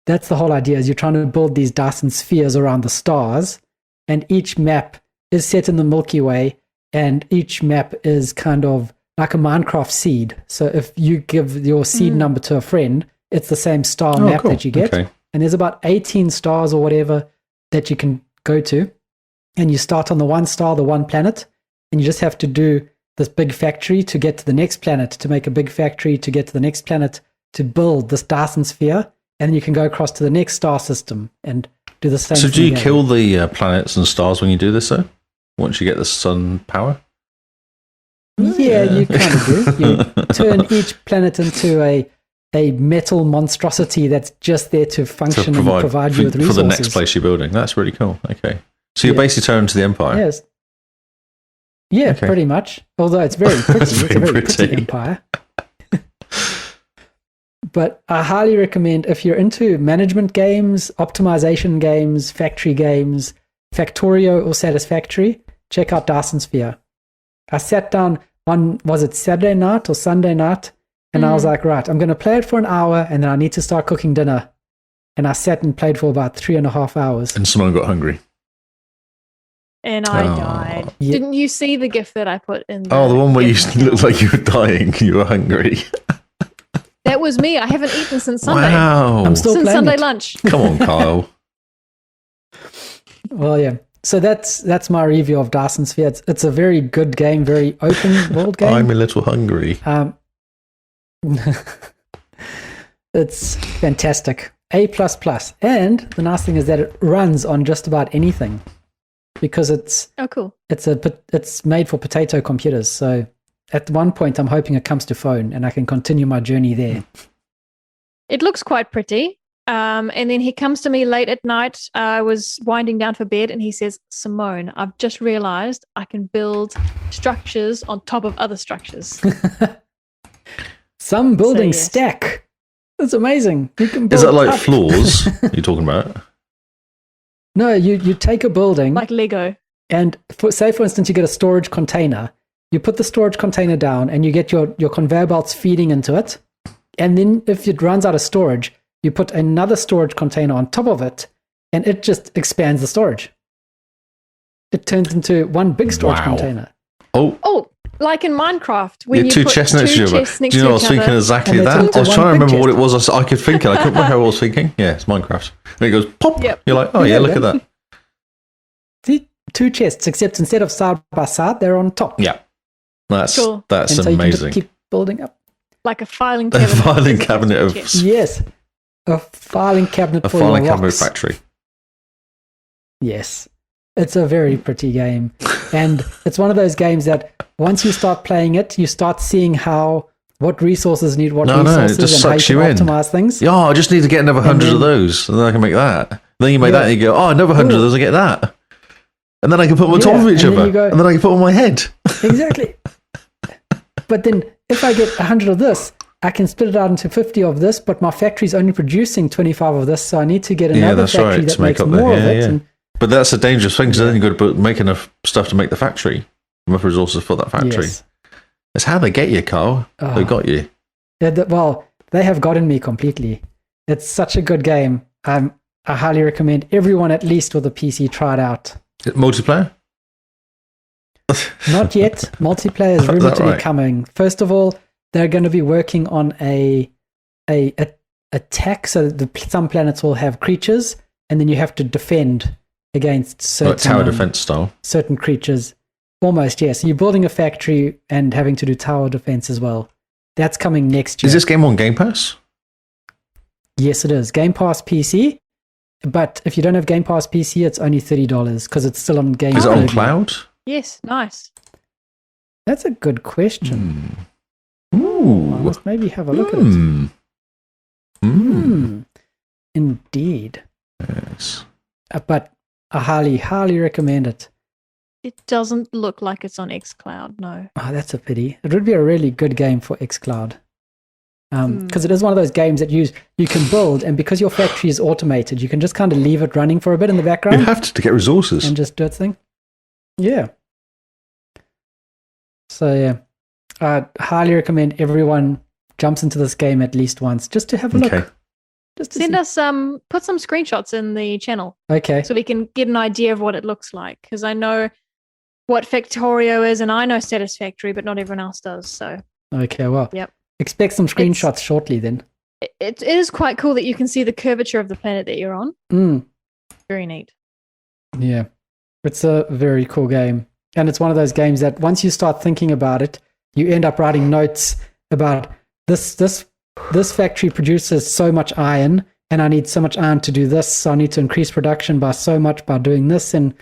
that's the whole idea, is you're trying to build these Dyson spheres around the stars, and each map is set in the Milky Way, and each map is kind of like a Minecraft seed. So if you give your seed number to a friend, it's the same star map cool. that you get. Okay. And there's about 18 stars or whatever that you can go to. And you start on the one star, the one planet, and you just have to do this big factory to get to the next planet, to make a big factory to get to the next planet, to build this Dyson sphere. And then you can go across to the next star system and do the same So thing do you again. kill the planets and stars when you do this, though? Once you get the sun power? Yeah, you kind of do. You turn each planet into a metal monstrosity that's just there to function and provide you with for resources. the next place you're building. That's really cool. Okay. So you're basically turning to the Empire. Yes. Yeah, Okay. pretty much. Although it's very pretty. It's It's a very very pretty pretty. empire. But I highly recommend, if you're into management games, optimization games, factory games, Factorio or Satisfactory, check out Dyson Sphere. I sat down on, was it Saturday night or Sunday night? And I was like, right, I'm going to play it for an hour and then I need to start cooking dinner. And I sat and played for about 3.5 hours. And someone got hungry. And I Oh. died. Yeah. Didn't you see the gift that I put in? Oh, the one where you gift looked email? like you were dying. You were hungry. That was me. I haven't eaten since Sunday. Wow. I'm still Since playing Sunday it. lunch. Come on, Kyle. Well, yeah. So that's my review of Dyson Sphere. It's a very good game, very open world game. I'm a little hungry. It's fantastic. A++. And the nice thing is that it runs on just about anything, because it's Oh, cool. it's made for potato computers. So at one point, I'm hoping it comes to phone and I can continue my journey there. It looks quite pretty. And then he comes to me late at night. I was winding down for bed, and he says, "Simone, I've just realized I can build structures on top of other structures." Some buildings yes. stack. That's amazing. You can build Is that like up. floors you're talking about? No, you take a building Like Lego. and say, for instance, you get a storage container. You put the storage container down and you get your conveyor belts feeding into it. And then if it runs out of storage, you put another storage container on top of it and it just expands the storage. It turns into one big storage Wow. container. Oh, like in Minecraft. When Yeah, you two put chests next to two each other. chests next Do you know to I was each thinking other. exactly And they turn that? into I was one trying to big remember what chest. it was. I could think it. I couldn't remember how I was thinking. Yeah, it's Minecraft. And it goes pop. Yep. You're like, oh yeah, look at that. See, two chests, except instead of side by side, they're on top. Yeah, that's Cool. that's And so you can amazing. just keep building up. Like a filing A cabinet. filing cabinet of Yes. Yes. A filing cabinet a for filing your cabinet rocks. factory. Yes. It's a very pretty game. And it's one of those games that once you start playing it, you start seeing what resources need what No, resources it just and how you sucks can you in. optimize things. Yeah, I just need to get another 100 of then- those, and then I can make that. Then you make Yeah. that, and you go, oh, another 100 of Ooh. those, I get that. And then I can put them on Yeah, top of each and then other, you go- and then I can put them on my head. Exactly. But then if I get 100 of this, I can split it out into 50 of this, but my factory's only producing 25 of this, so I need to get Yeah, another that's factory right, that to make makes up the- more of yeah, it. yeah. And But that's a dangerous thing, because then you've got to make enough stuff to make the factory, enough resources for that factory. yes. It's how they get you, Carl. Oh. They got you. Well, they have gotten me completely. It's such a good game. I highly recommend everyone, at least with a PC, try it out. Is it multiplayer? Not yet. Multiplayer is Is that rumored to be right? coming. First of all, they're going to be working on a attack, so that some planets will have creatures, and then you have to defend against certain Like tower defense style. certain creatures. Almost, yes. You're building a factory and having to do tower defense as well. That's coming next year. Is this game on Game Pass? Yes, it is. Game Pass PC. But if you don't have Game Pass PC, it's only $30 because it's still on Game Is it on Pass. cloud? Yes, nice. That's a good question. I Ooh. must maybe have a look at it. Mm. Mm. Indeed. Yes. But I highly, highly recommend it. It doesn't look like it's on xCloud, no. Oh, that's a pity. It would be a really good game for xCloud. Because it is one of those games that you can build, and because your factory is automated, you can just kind of leave it running for a bit in the You background have to get resources. and just do its thing. Yeah. So, yeah. I highly recommend everyone jumps into this game at least once just to have a Okay. look. Just to Send see. us put some screenshots in the channel Okay. so we can get an idea of what it looks like. Because I know what Factorio is, and I know Satisfactory, but not everyone else does. So Okay, well. Yep. Expect some screenshots shortly then. it is quite cool that you can see the curvature of the planet that you're on. Mm. Very neat. Yeah, it's a very cool game. And it's one of those games that once you start thinking about it, you end up writing notes about this factory produces so much iron, and I need so much iron to do this, so I need to increase production by so much by doing this, and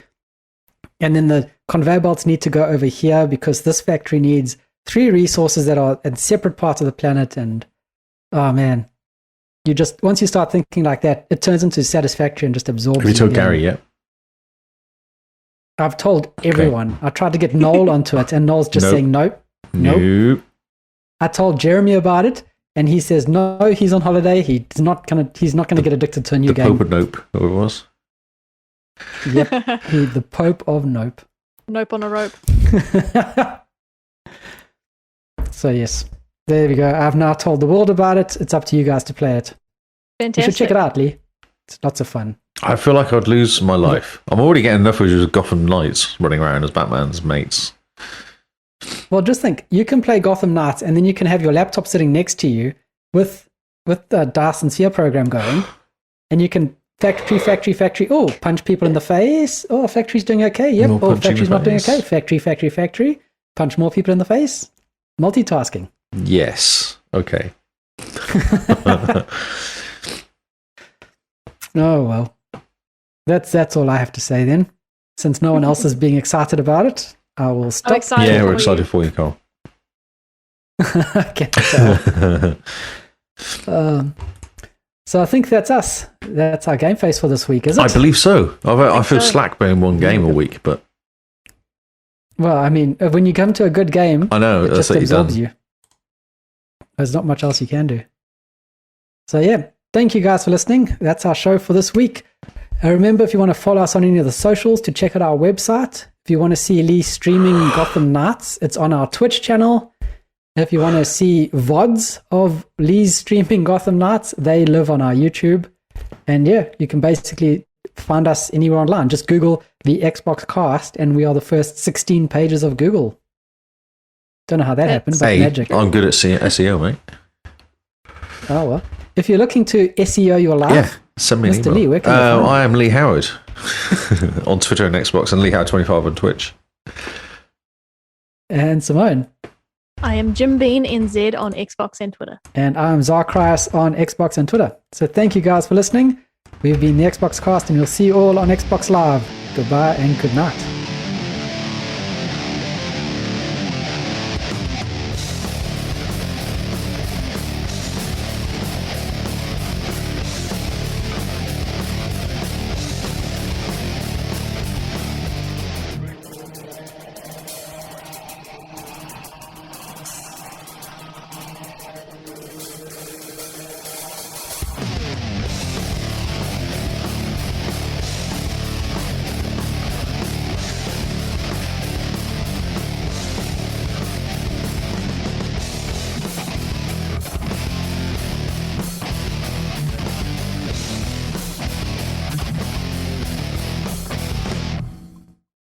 then the conveyor belts need to go over here because this factory needs 3 resources that are at separate parts of the planet. And oh man, you just once you start thinking like that, it turns into Satisfactory and just absorbs Have you told in. Gary yet? I've told everyone. I tried to get Noel onto it, and Noel's just Nope. saying nope. Nope. Nope. I told Jeremy about it, and he says no. He's on holiday. He's not gonna get addicted to a new The game. Pope of Nope, whoever it was. Yep, the Pope of Nope. Nope on a rope. So yes, there we go. I've now told the world about it. It's up to you guys to play it. You Fantastic. should check it out, Lee. It's lots of fun. I feel like I'd lose my life. I'm already getting enough with Gotham Knights running around as Batman's mates. Well, just think, you can play Gotham Knights, and then you can have your laptop sitting next to you with the Dice and Sphere program going, and you can factory. Oh, punch people in the face. Oh, factory's doing okay. Yep. More Oh, punching factory's the not doing face. okay. Factory. Punch more people in the face. Multitasking. Yes. Okay. Oh well, that's all I have to say then. Since no one else is being excited about it, I will I'm stop. excited. Yeah, for we're you. excited for you, Carl. I can tell. So I think that's us. That's our game face for this week, is it? I believe so. I feel so. slack being one game a week, but Well, I mean, when you come to a good game, I know it that's just what you've absorbs done. you. There's not much else you can do. So yeah, thank you guys for listening. That's our show for this week. Remember, if you want to follow us on any of the socials, to check out our website. If you want to see Lee streaming Gotham Knights, it's on our Twitch channel. If you want to see VODs of Lee's streaming Gotham Knights, they live on our YouTube. And yeah, you can basically find us anywhere online. Just Google the Xbox Cast, and we are the first 16 pages of Google. Don't know how that happened, but Hey, magic. I'm good at SEO, mate. Oh, well. If you're looking to SEO your life, Yeah, send me an Mr. email. Lee, where can you find I am Lee Howard on Twitter and Xbox, and Lee Howard25 on Twitch. and Simone. I am Jim Bean NZ on Xbox and Twitter. And I'm Zarkrius on Xbox and Twitter. So thank you guys for listening. We've been the Xbox Cast, and we'll see you all on Xbox Live. Goodbye and good night.